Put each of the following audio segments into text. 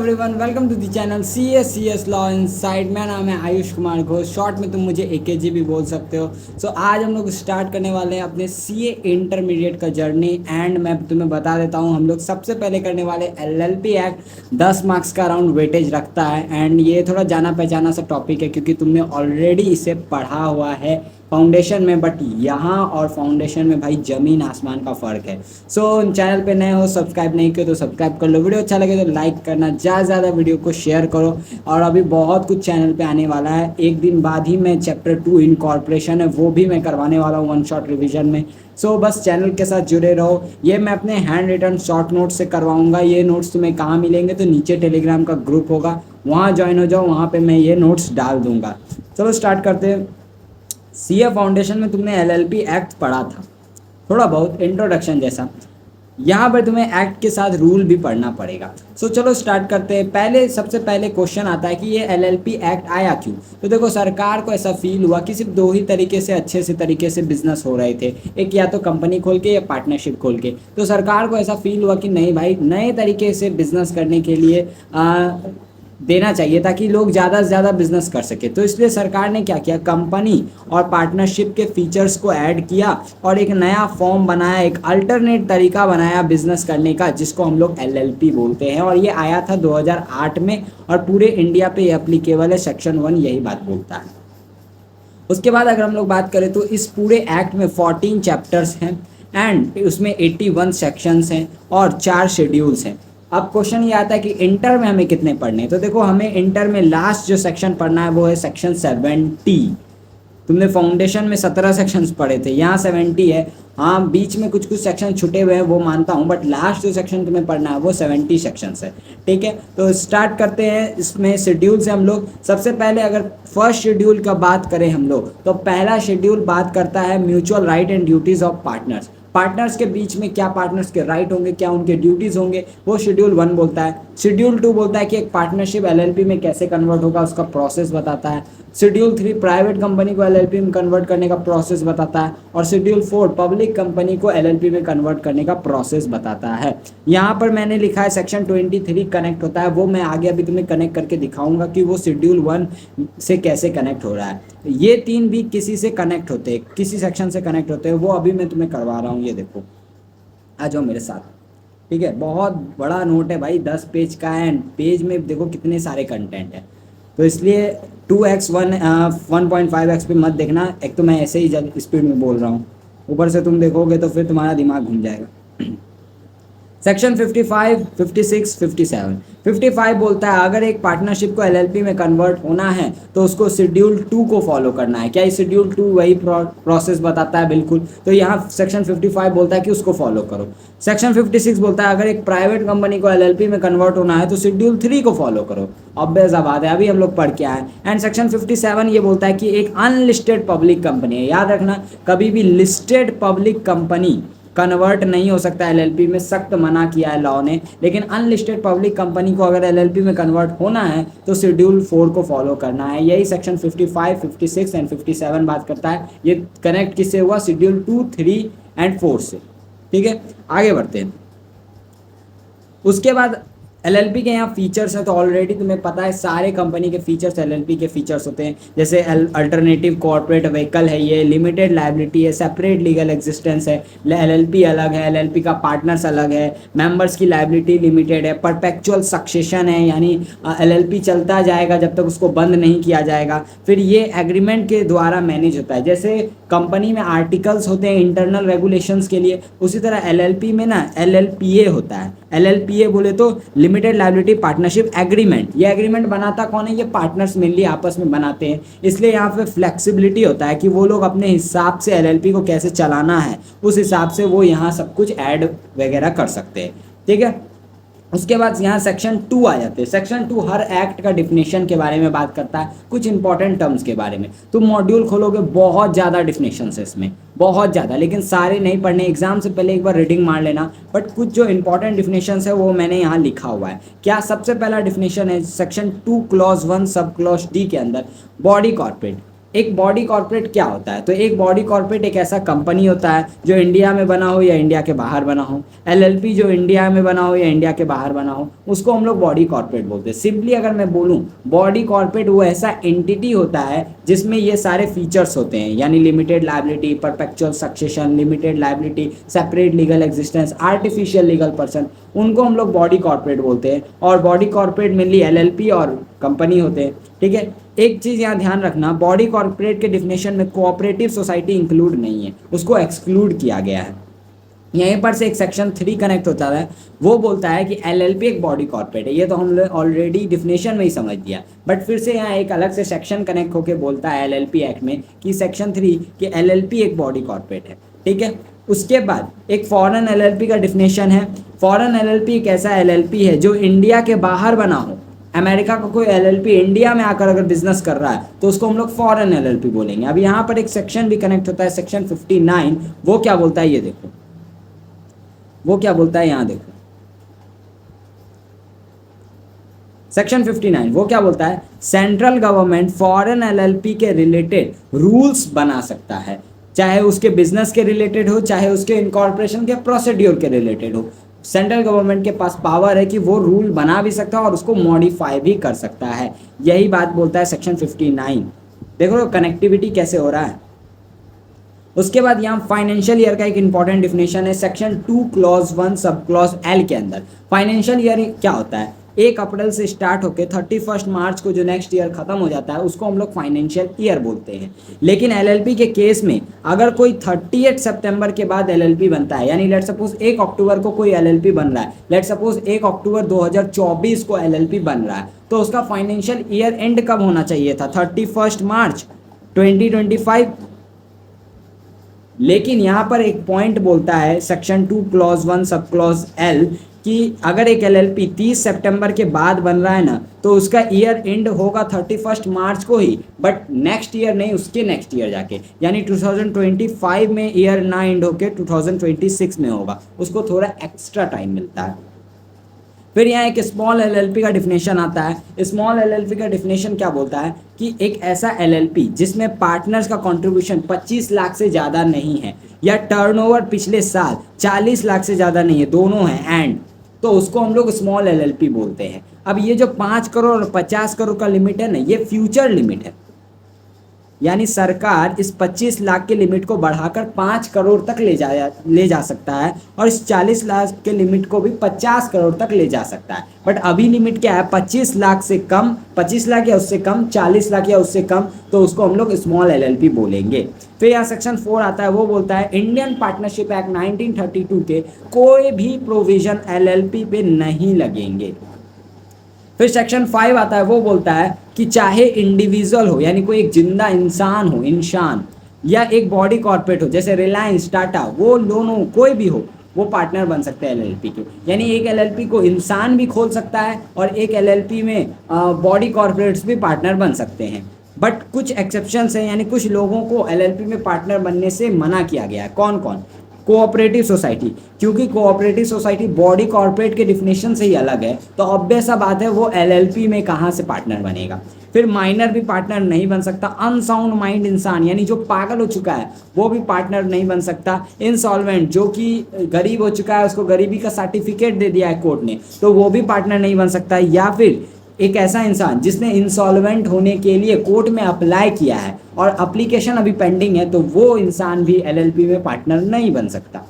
Everyone, welcome to the channel C S law inside. मेरा नाम है आयुष कुमार घोष, शॉर्ट में तुम मुझे AKG भी बोल सकते हो। आज हम लोग स्टार्ट करने वाले हैं अपने CA इंटरमीडिएट का जर्नी। एंड मैं तुम्हें बता देता हूँ, हम लोग सबसे पहले करने वाले LLP एक्ट 10 मार्क्स का अराउंड वेटेज रखता है। एंड ये थोड़ा जाना पहचाना सा टॉपिक है क्योंकि तुमने ऑलरेडी इसे पढ़ा हुआ है फाउंडेशन में, बट यहाँ और फाउंडेशन में भाई ज़मीन आसमान का फ़र्क है। चैनल पे नए हो, सब्सक्राइब नहीं किया तो सब्सक्राइब कर लो, वीडियो अच्छा लगे तो लाइक करना, ज़्यादा से ज़्यादा वीडियो को शेयर करो। और अभी बहुत कुछ चैनल पे आने वाला है, एक दिन बाद ही मैं चैप्टर 2 इनकॉर्पोरेशन है वो भी मैं करवाने वाला हूँ वन शॉट रिविजन में। बस चैनल के साथ जुड़े रहो। ये मैं अपने हैंड रिटन शॉर्ट नोट्स से करवाऊंगा। ये नोट्स तुम्हें कहाँ मिलेंगे तो नीचे टेलीग्राम का ग्रुप होगा, वहाँ ज्वाइन हो जाओ, वहाँ पर मैं ये नोट्स डाल दूँगा। चलो स्टार्ट करते हैं। CA फाउंडेशन में तुमने LLP एक्ट पढ़ा था, थोड़ा बहुत इंट्रोडक्शन जैसा। यहाँ पर तुम्हें एक्ट के साथ रूल भी पढ़ना पड़ेगा। चलो स्टार्ट करते हैं। सबसे पहले क्वेश्चन आता है कि ये LLP एक्ट आया क्यों। तो देखो, सरकार को ऐसा फील हुआ कि सिर्फ दो ही तरीके से अच्छे से तरीके से बिजनेस हो रहे थे, एक या तो कंपनी खोल के या पार्टनरशिप खोल के। तो सरकार को ऐसा फील हुआ कि नहीं भाई, नए तरीके से बिजनेस करने के लिए देना चाहिए ताकि लोग ज़्यादा से ज़्यादा बिजनेस कर सके। तो इसलिए सरकार ने क्या किया, कंपनी और पार्टनरशिप के फीचर्स को ऐड किया और एक नया फॉर्म बनाया, एक अल्टरनेट तरीका बनाया बिजनेस करने का, जिसको हम लोग LLP बोलते हैं। और ये आया था 2008 में और पूरे इंडिया पे एप्लीकेबल है। सेक्शन 1 यही बात बोलता है। उसके बाद अगर हम लोग बात करें तो इस पूरे एक्ट में 14 चैप्टर्स हैं एंड उसमें 81 सेक्शंस हैं और 4 शेड्यूल्स हैं। अब क्वेश्चन ये आता है कि इंटर में हमें कितने पढ़ने हैं। तो देखो, हमें इंटर में लास्ट जो सेक्शन पढ़ना है वो है सेक्शन 70। तुमने फाउंडेशन में 17 सेक्शंस पढ़े थे, यहाँ 70 है। हाँ, बीच में कुछ कुछ सेक्शन छुटे हुए हैं वो मानता हूँ, बट लास्ट जो सेक्शन तुम्हें पढ़ना है वो 70 सेक्शंस है। ठीक है, तो स्टार्ट करते हैं। इसमें शेड्यूल से हम लोग सबसे पहले अगर फर्स्ट शेड्यूल का बात करें हम लोग, तो पहला शेड्यूल बात करता है mutual right and duties of partners. Partners के बीच में क्या पार्टनर्स के राइट होंगे, क्या उनके ड्यूटीज़ होंगे, वो शेड्यूल 1 बोलता है। शेड्यूल 2 बोलता है कि एक पार्टनरशिप LLP में कैसे कन्वर्ट होगा, उसका प्रोसेस बताता है। शेड्यूल 3 प्राइवेट कंपनी को LLP में कन्वर्ट करने का प्रोसेस बताता है। और शेड्यूल 4 पब्लिक कंपनी को LLP में कन्वर्ट करने का प्रोसेस बताता है। यहाँ पर मैंने लिखा है सेक्शन 23 कनेक्ट होता है, वो मैं आगे अभी तुम्हें कनेक्ट करके दिखाऊंगा कि वो शेड्यूल 1 से कैसे कनेक्ट हो रहा है। ये 3 भी किसी से कनेक्ट होते हैं, किसी सेक्शन से कनेक्ट होते हैं, वो अभी मैं तुम्हें करवा रहा हूँ। ये देखो, आ जाओ मेरे साथ। ठीक है, बहुत बड़ा नोट है भाई, 10 पेज का है। पेज में देखो कितने सारे कंटेंट है, तो इसलिए 2x 1.5x पे मत देखना। एक तो मैं ऐसे ही स्पीड में बोल रहा हूँ, ऊपर से तुम देखोगे तो फिर तुम्हारा दिमाग घूम जाएगा। सेक्शन 55, 56, 57। 55 बोलता है अगर एक पार्टनरशिप को LLP में कन्वर्ट होना है तो उसको शेड्यूल 2 को फॉलो करना है। क्या शेड्यूल 2 वही प्रोसेस बताता है? बिल्कुल। तो यहाँ सेक्शन 55 बोलता है कि उसको फॉलो करो। सेक्शन 56 बोलता है अगर एक प्राइवेट कंपनी को LLP में कन्वर्ट होना है तो शेड्यूल 3 को फॉलो करो। ऑब्वियस बात है, अभी हम लोग पढ़ के आए। एंड सेक्शन 57 ये बोलता है कि एक अनलिस्टेड पब्लिक कंपनी है, याद रखना कभी भी लिस्टेड पब्लिक कंपनी कन्वर्ट नहीं हो सकता LLP में, सख्त मना किया है लॉ ने। लेकिन अनलिस्टेड पब्लिक कंपनी को अगर LLP में कन्वर्ट होना है तो शेड्यूल 4 को फॉलो करना है। यही सेक्शन 55, 56 एंड 57 बात करता है। ये कनेक्ट किससे हुआ? शेड्यूल 2, 3 एंड 4 से। ठीक है, आगे बढ़ते हैं। उसके बाद LLP के यहाँ फीचर्स हैं, तो ऑलरेडी तुम्हें पता है सारे कंपनी के फीचर्स LLP के फीचर्स होते हैं। जैसे अल्टरनेटिव कॉर्पोरेट व्हीकल है, ये लिमिटेड लायबिलिटी है, सेपरेट लीगल एग्जिस्टेंस है, LLP अलग है, LLP का पार्टनर्स अलग है, मेंबर्स की लायबिलिटी लिमिटेड है, परपेचुअल सक्सेशन है, यानी LLP चलता जाएगा जब तक उसको बंद नहीं किया जाएगा। फिर ये एग्रीमेंट के द्वारा मैनेज होता है। जैसे कंपनी में आर्टिकल्स होते हैं इंटरनल रेगुलेशंस के लिए, उसी तरह LLP में ना LLPA होता है। LLPA बोले तो लिमिटेड लायबिलिटी पार्टनरशिप एग्रीमेंट। ये एग्रीमेंट बनाता कौन है? ये पार्टनर्स मेनली आपस में बनाते हैं। इसलिए यहाँ पे फ्लेक्सिबिलिटी होता है कि वो लोग अपने हिसाब से LLP को कैसे चलाना है उस हिसाब से वो यहाँ सब कुछ ऐड वगैरह कर सकते हैं। ठीक है, उसके बाद यहाँ सेक्शन 2 आ जाते हैं। सेक्शन 2 हर एक्ट का डिफिनेशन के बारे में बात करता है, कुछ इंपॉर्टेंट टर्म्स के बारे में। तुम मॉड्यूल खोलोगे, बहुत ज़्यादा डिफिनेशंस है इसमें, बहुत ज़्यादा, लेकिन सारे नहीं पढ़ने। एग्जाम से पहले एक बार रीडिंग मार लेना, बट कुछ जो इंपॉर्टेंट डिफिनेशंस है वो मैंने यहाँ लिखा हुआ है। क्या? सबसे पहला डिफिनेशन है section 2 clause 1 sub clause D के अंदर, बॉडी कॉर्पोरेट। एक बॉडी कॉर्पोरेट क्या होता है? तो एक बॉडी कॉर्पोरेट एक ऐसा कंपनी होता है जो इंडिया में बना हो या इंडिया के बाहर बना हो। एलएलपी जो इंडिया में बना हो या इंडिया के बाहर बना हो, उसको हम लोग बॉडी कॉर्पोरेट बोलते हैं। सिंपली अगर मैं बोलूँ, बॉडी कॉर्पोरेट वो ऐसा एंटिटी होता है जिसमें ये सारे फीचर्स होते हैं, यानी limited liability, perpetual succession, limited liability, separate legal existence, artificial legal person, उनको हम लोग बॉडी कॉर्पोरेट बोलते हैं। और बॉडी कॉर्पोरेट मेनली एलएलपी और कंपनी होते हैं, ठीक है। एक चीज़ यहाँ ध्यान रखना, बॉडी कॉर्पोरेट के डिफिनेशन में कोऑपरेटिव सोसाइटी इंक्लूड नहीं है, उसको एक्सक्लूड किया गया है। यहीं पर से एक सेक्शन 3 कनेक्ट होता है, वो बोलता है कि एलएलपी एक बॉडी कॉर्पोरेट है। ये तो हम ऑलरेडी डिफिनेशन में ही समझ दिया, बट फिर से यहाँ एक अलग से सेक्शन कनेक्ट होकर बोलता है एलएलपी एक्ट में कि सेक्शन 3 कि एलएलपी एक बॉडी कॉर्पोरेट है, ठीक है। उसके बाद एक फॉरेन एलएलपी का डिफिनेशन है। फॉरेन एलएलपी एक ऐसा एलएलपी है जो इंडिया के बाहर बना हो। अमेरिका का कोई एलएलपी इंडिया में आकर अगर बिजनेस कर रहा है तो उसको हम लोग फॉरेन एलएलपी बोलेंगे। अब यहाँ पर एक सेक्शन भी कनेक्ट होता है, सेक्शन 59। वो क्या बोलता है, ये देखो, वो क्या बोलता है, यहाँ देखो सेक्शन 59 वो क्या बोलता है, सेंट्रल गवर्नमेंट फॉरेन एलएलपी के रिलेटेड रूल्स बना सकता है, चाहे उसके बिजनेस के रिलेटेड हो, चाहे उसके इनकॉर्पोरेशन के प्रोसीड्यूर के रिलेटेड हो। सेंट्रल गवर्नमेंट के पास पावर है कि वो रूल बना भी सकता है और उसको मॉडिफाई भी कर सकता है। यही बात बोलता है सेक्शन 59। देखो कनेक्टिविटी कैसे हो रहा है। उसके बाद यहाँ फाइनेंशियल ईयर का एक इंपॉर्टेंट डिफिनेशन है, section 2 clause 1 sub clause L के अंदर। फाइनेंशियल ईयर क्या होता है, 1 अप्रैल से स्टार्ट होकर 31 मार्च को जो नेक्स्ट ईयर खत्म हो जाता है उसको हम लोग फाइनेंशियल ईयर बोलते हैं। लेकिन एलएलपी के केस में अगर कोई 30 सितंबर के बाद एलएलपी बनता है, यानी लेट सपोज 1 अक्टूबर को कोई एलएलपी बन रहा है, लेट सपोज 1 अक्टूबर 2024 को एलएलपी बन रहा है, तो उसका फाइनेंशियल ईयर एंड कब होना चाहिए था, 31 मार्च 2025। लेकिन यहाँ पर एक पॉइंट बोलता है section 2 clause 1 sub clause L कि अगर एक एलएलपी 30 सितंबर के बाद बन रहा है ना, तो उसका ईयर एंड होगा 31 मार्च को ही, बट नेक्स्ट ईयर नहीं, उसके नेक्स्ट ईयर जाके, यानी 2025 में ईयर ना एंड होके 2026 में होगा, उसको थोड़ा एक्स्ट्रा टाइम मिलता है। फिर यहाँ एक स्मॉल एलएलपी का डिफिनेशन आता है। स्मॉल एलएलपी का डिफिनेशन क्या बोलता है कि एक ऐसा एलएलपी जिसमें पार्टनर्स का कंट्रीब्यूशन 25 लाख से ज़्यादा नहीं है, या टर्नओवर पिछले साल 40 लाख से ज़्यादा नहीं है, दोनों हैं एंड, तो उसको हम लोग स्मॉल एलएलपी बोलते हैं। अब ये जो 5 करोड़ और 50 करोड़ का लिमिट है ना, ये फ्यूचर लिमिट है, यानी सरकार इस 25 लाख के लिमिट को बढ़ाकर 5 करोड़ तक ले जा सकता है, और इस 40 लाख के लिमिट को भी 50 करोड़ तक ले जा सकता है। बट अभी लिमिट क्या है, 25 लाख से कम, 25 लाख या उससे कम, 40 लाख या उससे कम, तो उसको हम लोग स्मॉल एलएलपी बोलेंगे। फिर यहाँ सेक्शन 4 आता है, वो बोलता है इंडियन पार्टनरशिप एक्ट 1932 के कोई भी प्रोविजन एलएलपी पे नहीं लगेंगे। फिर सेक्शन 5 आता है, वो बोलता है कि चाहे इंडिविजुअल हो, यानी कोई एक जिंदा इंसान हो, इंसान, या एक बॉडी कॉर्पोरेट हो जैसे रिलायंस, टाटा, वो दोनों कोई भी हो, वो पार्टनर बन सकते हैं एलएलपी के। यानी एक एलएलपी को इंसान भी खोल सकता है और एक एलएलपी में बॉडी कॉर्पोरेट्स भी पार्टनर बन सकते हैं। बट कुछ एक्सेप्शंस हैं, यानी कुछ लोगों को एलएलपी में पार्टनर बनने से मना किया गया है। कौन कौन, कोऑपरेटिव सोसाइटी, क्योंकि कोऑपरेटिव सोसाइटी बॉडी कॉर्पोरेट के डिफिनेशन से ही अलग है, तो ऑब्वियस सा बात है वो एलएलपी में कहाँ से पार्टनर बनेगा। फिर माइनर भी पार्टनर नहीं बन सकता। अनसाउंड माइंड इंसान, यानी जो पागल हो चुका है, वो भी पार्टनर नहीं बन सकता। इंसॉल्वेंट, जो कि गरीब हो चुका है, उसको गरीबी का सर्टिफिकेट दे दिया है कोर्ट ने, तो वो भी पार्टनर नहीं बन सकता। या फिर एक ऐसा इंसान जिसने इंसॉल्वेंट होने के लिए कोर्ट में अप्लाई किया है और एप्लीकेशन अभी पेंडिंग है, तो वो इंसान भी एलएलपी में पार्टनर नहीं बन सकता।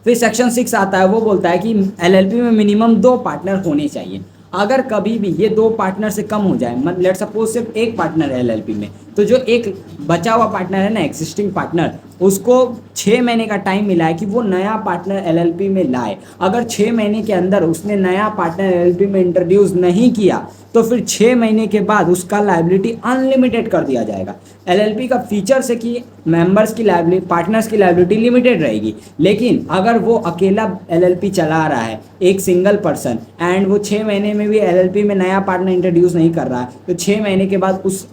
फिर सेक्शन 6 आता है, वो बोलता है कि एलएलपी में मिनिमम 2 पार्टनर होने चाहिए। अगर कभी भी ये 2 पार्टनर से कम हो जाए, लेट सपोज सिर्फ एक पार्टनर है एलएलपी में, तो जो एक बचा हुआ पार्टनर है ना, एग्जिस्टिंग पार्टनर, उसको 6 महीने का टाइम मिला है कि वो नया पार्टनर एलएलपी में लाए। अगर 6 महीने के अंदर उसने नया पार्टनर एलएलपी में इंट्रोड्यूस नहीं किया, तो फिर 6 महीने के बाद उसका लायबिलिटी अनलिमिटेड कर दिया जाएगा। एलएलपी का फीचर्स है कि मेंबर्स की लायबिलिटी, पार्टनर्स की लायबिलिटी लिमिटेड रहेगी, लेकिन अगर वो अकेला एलएलपी चला रहा है, एक सिंगल पर्सन, एंड वो 6 महीने में भी एलएलपी में नया पार्टनर इंट्रोड्यूस नहीं कर रहा है, तो 6 महीने के बाद उस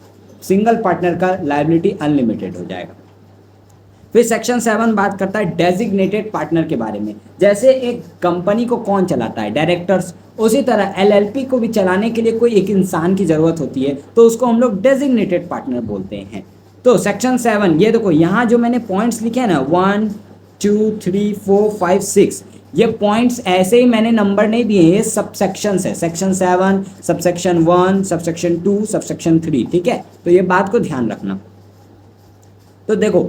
सिंगल पार्टनर का लायबिलिटी अनलिमिटेड हो जाएगा। फिर सेक्शन 7 बात करता है डेजिग्नेटेड पार्टनर के बारे में। जैसे एक कंपनी को कौन चलाता है, डायरेक्टर्स, उसी तरह एलएलपी को भी चलाने के लिए कोई एक इंसान की ज़रूरत होती है, तो उसको हम लोग डेजिग्नेटेड पार्टनर बोलते हैं। तो सेक्शन 7, ये देखो यहाँ जो मैंने पॉइंट्स लिखे हैं ना, 1 2 3 4 5 6, ये पॉइंट्स ऐसे ही मैंने नंबर नहीं दिए, ये सब सेक्शंस है। सेक्शन 7, सबसेक्शन 1, सबसेक्शन 2, सबसेक्शन 3, ठीक है। तो ये बात को ध्यान रखना। तो देखो,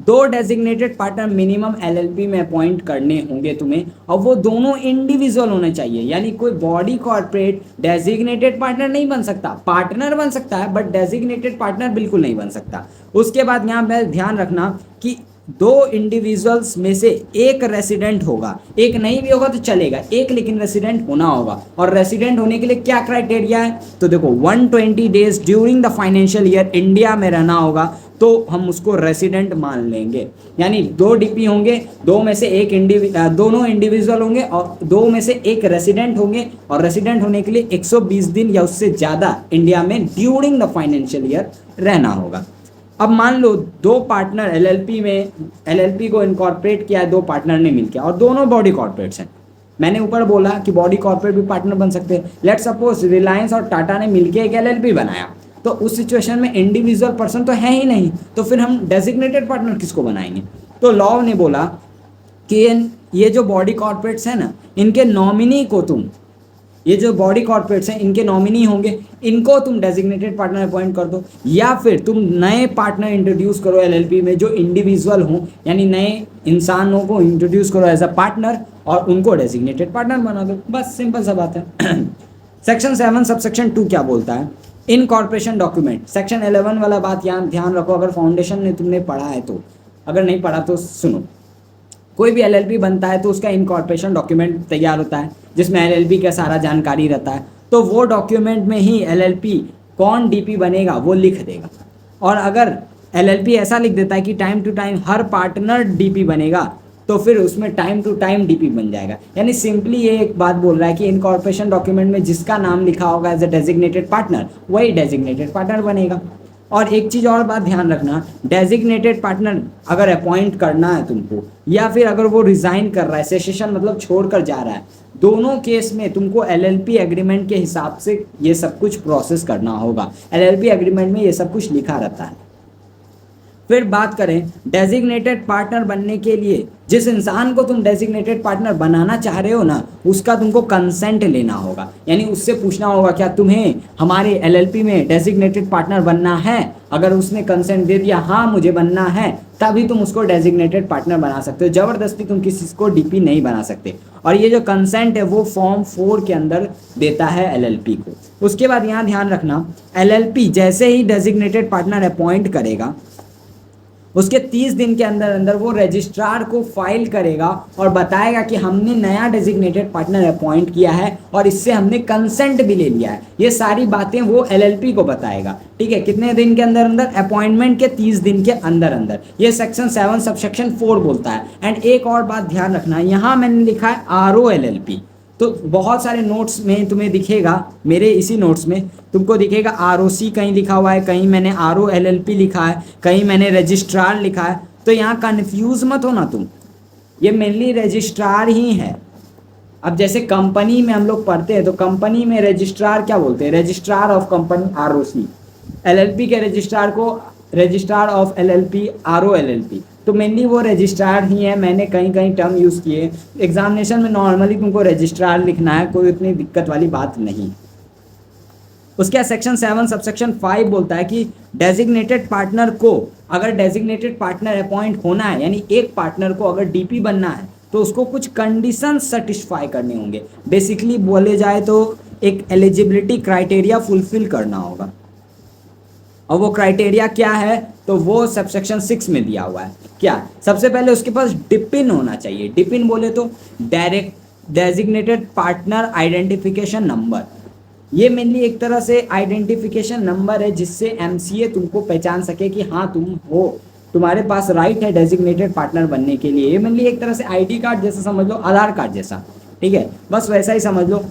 2 डेजिग्नेटेड पार्टनर मिनिमम एलएलपी में अपॉइंट करने होंगे तुम्हें, और वो दोनों इंडिविजुअल होने चाहिए। यानी कोई बॉडी कॉर्पोरेट डेजिग्नेटेड पार्टनर नहीं बन सकता, पार्टनर बन सकता है बट डेजिग्नेटेड पार्टनर बिल्कुल नहीं बन सकता। उसके बाद यहाँ पे ध्यान रखना कि 2 इंडिविजुअल्स में से एक रेसिडेंट होगा, एक नहीं भी होगा तो चलेगा, एक लेकिन रेसिडेंट होना होगा। और रेसिडेंट होने के लिए क्या क्राइटेरिया है, तो देखो 120 days during the financial year India में रहना होगा, तो हम उसको रेसिडेंट मान लेंगे। यानी 2 डीपी होंगे, 2 में से एक दोनों इंडिविजुअल होंगे और 2 में से एक रेसिडेंट होंगे, और रेसिडेंट होने के लिए 120 दिन या उससे ज़्यादा इंडिया में ड्यूरिंग द फाइनेंशियल ईयर रहना होगा। अब मान लो 2 पार्टनर एलएलपी को इनकॉर्पोरेट किया है, 2 पार्टनर ने मिलकर, और दोनों बॉडी कॉर्पोरेट्स हैं। मैंने ऊपर बोला कि बॉडी कॉर्पोरेट भी पार्टनर बन सकते हैं। लेट्स सपोज रिलायंस और टाटा ने मिलकर एक एलएलपी बनाया, तो उस सिचुएशन में इंडिविजुअल पर्सन तो है ही नहीं, तो फिर हम डेजिग्नेटेड पार्टनर किसको बनाएंगे। तो लॉ ने बोला कि ये जो बॉडी कॉर्पोरेट्स हैं ना, इनके नॉमिनी को तुम, ये जो बॉडी कॉर्पोरेट्स हैं इनके नॉमिनी होंगे, इनको तुम डेजिग्नेटेड पार्टनर अपॉइंट कर दो, या फिर तुम नए पार्टनर इंट्रोड्यूस करो एलएलपी में जो इंडिविजुअल हों, यानी नए इंसानों को इंट्रोड्यूस करो एज अ पार्टनर और उनको डेजिग्नेटेड पार्टनर बना दो। बस सिंपल सा बात है। सेक्शन 7 सबसेक्शन 2 क्या बोलता है, इनकॉर्पोरेशन डॉक्यूमेंट। सेक्शन 11 वाला बात यहाँ ध्यान रखो, अगर फाउंडेशन में तुमने पढ़ा है तो, अगर नहीं पढ़ा तो सुनो। कोई भी एलएलपी बनता है तो उसका इनकॉर्पोरेशन डॉक्यूमेंट तैयार होता है जिसमें एलएलपी का सारा जानकारी रहता है, तो वो डॉक्यूमेंट में ही एलएलपी कौन डीपी बनेगा वो लिख देगा। और अगर एलएलपी ऐसा लिख देता है कि टाइम टू टाइम हर पार्टनर डीपी बनेगा, तो फिर उसमें टाइम टू टाइम डीपी बन जाएगा। यानी सिंपली ये एक बात बोल रहा है कि इनकॉर्पोरेशन डॉक्यूमेंट में जिसका नाम लिखा होगा एज अ डेजिग्नेटेड पार्टनर, वही डेजिग्नेटेड पार्टनर बनेगा। और एक चीज़ और बात ध्यान रखना, डेजिग्नेटेड पार्टनर अगर अपॉइंट करना है तुमको, या फिर अगर वो रिज़ाइन कर रहा है, सेसेशन मतलब छोड़कर जा रहा है, दोनों केस में तुमको एलएलपी एग्रीमेंट के हिसाब से ये सब कुछ प्रोसेस करना होगा। एलएलपी एग्रीमेंट में ये सब कुछ लिखा रहता है। फिर बात करें डेजिग्नेटेड पार्टनर बनने के लिए, जिस इंसान को तुम डेजिग्नेटेड पार्टनर बनाना चाह रहे हो ना, उसका तुमको कंसेंट लेना होगा। यानी उससे पूछना होगा क्या तुम्हें हमारे एलएलपी में डेजिग्नेटेड पार्टनर बनना है। अगर उसने कंसेंट दे दिया हाँ मुझे बनना है, तभी तुम उसको डेजिग्नेटेड पार्टनर बना सकते हो। ज़बरदस्ती तुम किसी को डीपी नहीं बना सकते। और ये जो कंसेंट है वो फॉर्म 4 के अंदर देता है एलएलपी को। उसके बाद यहाँ ध्यान रखना, एलएलपी जैसे ही डेजिग्नेटेड पार्टनर अपॉइंट करेगा, उसके 30 दिन के अंदर अंदर वो रजिस्ट्रार को फाइल करेगा और बताएगा कि हमने नया डेजिग्नेटेड पार्टनर अपॉइंट किया है और इससे हमने कंसेंट भी ले लिया है। ये सारी बातें वो एलएलपी को बताएगा। ठीक है, कितने दिन के अंदर अंदर, अपॉइंटमेंट के 30 दिन के अंदर अंदर। ये सेक्शन 7 सबसेक्शन 4 बोलता है। एंड एक और बात ध्यान रखना, यहाँ मैंने लिखा है ROLLP। तो बहुत सारे नोट्स में तुम्हें दिखेगा, मेरे इसी नोट्स में तुमको दिखेगा ROC कहीं लिखा हुआ है, कहीं मैंने ROLLP लिखा है, कहीं मैंने रजिस्ट्रार लिखा है। तो यहाँ कन्फ्यूज़ मत होना तुम, ये मेनली रजिस्ट्रार ही है। अब जैसे कंपनी में हम लोग पढ़ते हैं तो कंपनी में रजिस्ट्रार क्या बोलते हैं, registrar of company ROC। LLP के रजिस्ट्रार को रजिस्ट्रार ऑफ LLP ROLLP। तो मेनली वो रजिस्ट्रार ही है। मैंने कहीं कहीं टर्म यूज़ किए, एग्जामिनेशन में नॉर्मली तुमको रजिस्ट्रार लिखना है, कोई उतनी दिक्कत वाली बात नहीं। उसके बाद सेक्शन 7 सबसेक्शन 5 बोलता है कि डेजिग्नेटेड पार्टनर को, अगर डेजिग्नेटेड पार्टनर अपॉइंट होना है, यानी एक पार्टनर को अगर डीपी बनना है, तो उसको कुछ कंडीशन सेटिस्फाई करने होंगे। बेसिकली बोले जाए तो एक एलिजिबिलिटी क्राइटेरिया फुलफिल करना होगा। और वो क्राइटेरिया क्या है, तो वो सबसेक्शन 6 में दिया हुआ है। क्या, सबसे पहले उसके पास डिपिन होना चाहिए। डिपिन बोले तो direct designated partner identification number. ये मेनली एक तरह से आइडेंटिफिकेशन नंबर है जिससे एमसीए तुमको पहचान सके कि हाँ तुम हो, तुम्हारे पास राइट है डेजिग्नेटेड पार्टनर बनने के लिए। ये मेनली एक तरह से आईडी कार्ड जैसा समझ लो, आधार कार्ड जैसा। ठीक है, बस वैसा ही समझ लो।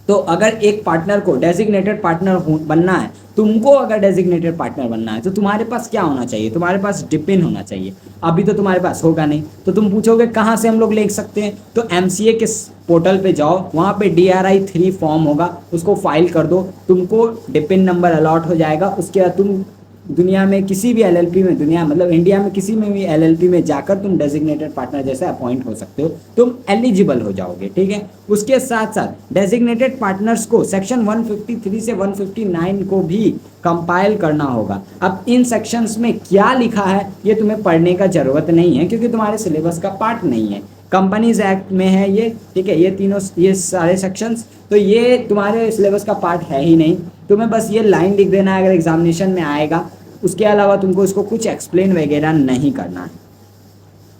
तो अगर एक पार्टनर को डेजिग्नेटेड पार्टनर बनना है, तुमको अगर डेजिग्नेटेड पार्टनर बनना है, तो तुम्हारे पास क्या होना चाहिए? तुम्हारे पास डिपिन होना चाहिए। अभी तो तुम्हारे पास होगा नहीं, तो तुम पूछोगे कहाँ से हम लोग ले सकते हैं? तो एमसीए के पोर्टल पे जाओ, वहाँ पे DRI-3 फॉर्म होगा, उसको फाइल कर दो, तुमको डिपिन नंबर अलॉट हो जाएगा। उसके बाद तुम दुनिया में किसी भी एलएलपी में, दुनिया मतलब इंडिया में किसी में भी एलएलपी में जाकर तुम डेजिग्नेटेड पार्टनर जैसे अपॉइंट हो सकते हो, तुम एलिजिबल हो जाओगे, ठीक है। उसके साथ साथ डेजिग्नेटेड पार्टनर्स को सेक्शन 153 से 159 को भी कंपाइल करना होगा। अब इन सेक्शंस में क्या लिखा है ये तुम्हें पढ़ने का जरूरत नहीं है, क्योंकि तुम्हारे सिलेबस का पार्ट नहीं है। कंपनीज एक्ट में है ये, ठीक है, ये सारे सेक्शंस, तो ये तुम्हारे सिलेबस का पार्ट है ही नहीं। तुम्हें बस ये लाइन लिख देना है अगर एग्जामिनेशन में आएगा, उसके अलावा तुमको इसको कुछ एक्सप्लेन वगैरह नहीं करना है।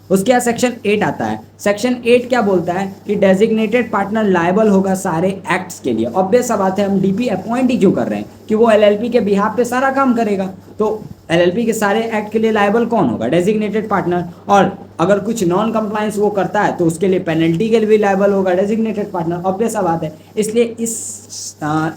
उसके बाद सेक्शन 8 आता है। सेक्शन 8 क्या बोलता है कि डेजिग्नेटेड पार्टनर लायबल होगा सारे एक्ट्स के लिए। ऑब्वियस सा बात है, हम डीपी अपॉइंट ही क्यों कर रहे हैं कि वो एलएलपी के बिहाफ पे सारा काम करेगा। तो एलएलपी के सारे एक्ट के लिए लायबल कौन होगा? Designated partner. और अगर कुछ नॉन कंप्लायंस वो करता है तो उसके लिए पेनल्टी के लिए भी लायबल होगा डेजिग्नेटेड पार्टनर। ऑब्वियस सा बात है। इसलिए इस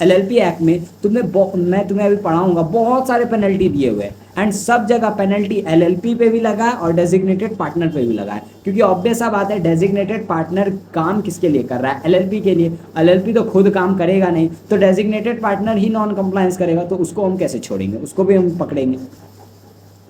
एलएलपी एक्ट में मैं तुम्हें अभी पढ़ाऊंगा, बहुत सारे पेनल्टी दिए हुए हैं, एंड सब जगह पेनल्टी एलएलपी पे भी लगा है और डेजिग्नेटेड पार्टनर पे भी लगा है, क्योंकि ऑब्वियस सा बात है डेजिग्नेटेड पार्टनर काम किसके लिए कर रहा है? एलएलपी के लिए। एलएलपी तो खुद काम करेगा नहीं, तो डेजिग्नेटेड पार्टनर ही नॉन कंप्लायंस करेगा, तो उसको हम कैसे छोड़ेंगे? उसको भी हम पकड़ेंगे।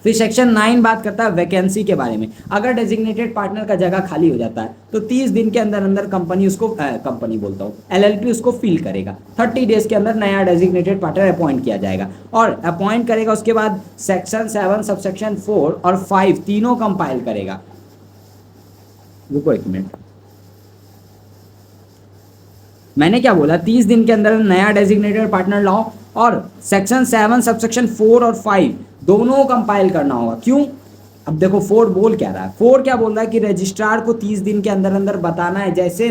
फिर सेक्शन 9 बात करता है वैकेंसी के बारे में। अगर डेजिग्नेटेड पार्टनर का जगह खाली हो जाता है तो 30 दिन के अंदर अंदर कंपनी बोलता हूँ एलएलपी उसको फिल करेगा। 30 डेज के अंदर नया डेजिग्नेटेड पार्टनर अपॉइंट किया जाएगा, और अपॉइंट करेगा उसके बाद सेक्शन 7 सबसेक्शन 4 और 5 तीनों कंपाइल करेगा। रुको एक मिनट, मैंने क्या बोला? 30 दिन के अंदर नया डेजिग्नेटेड पार्टनर लाओ, और सेक्शन 7 सबसेक्शन 4 और 5 दोनों कंपाइल करना होगा। क्यों? अब देखो 4 बोल क्या रहा है। 4 क्या बोल रहा है कि रजिस्ट्रार को 30 दिन के अंदर अंदर बताना है जैसे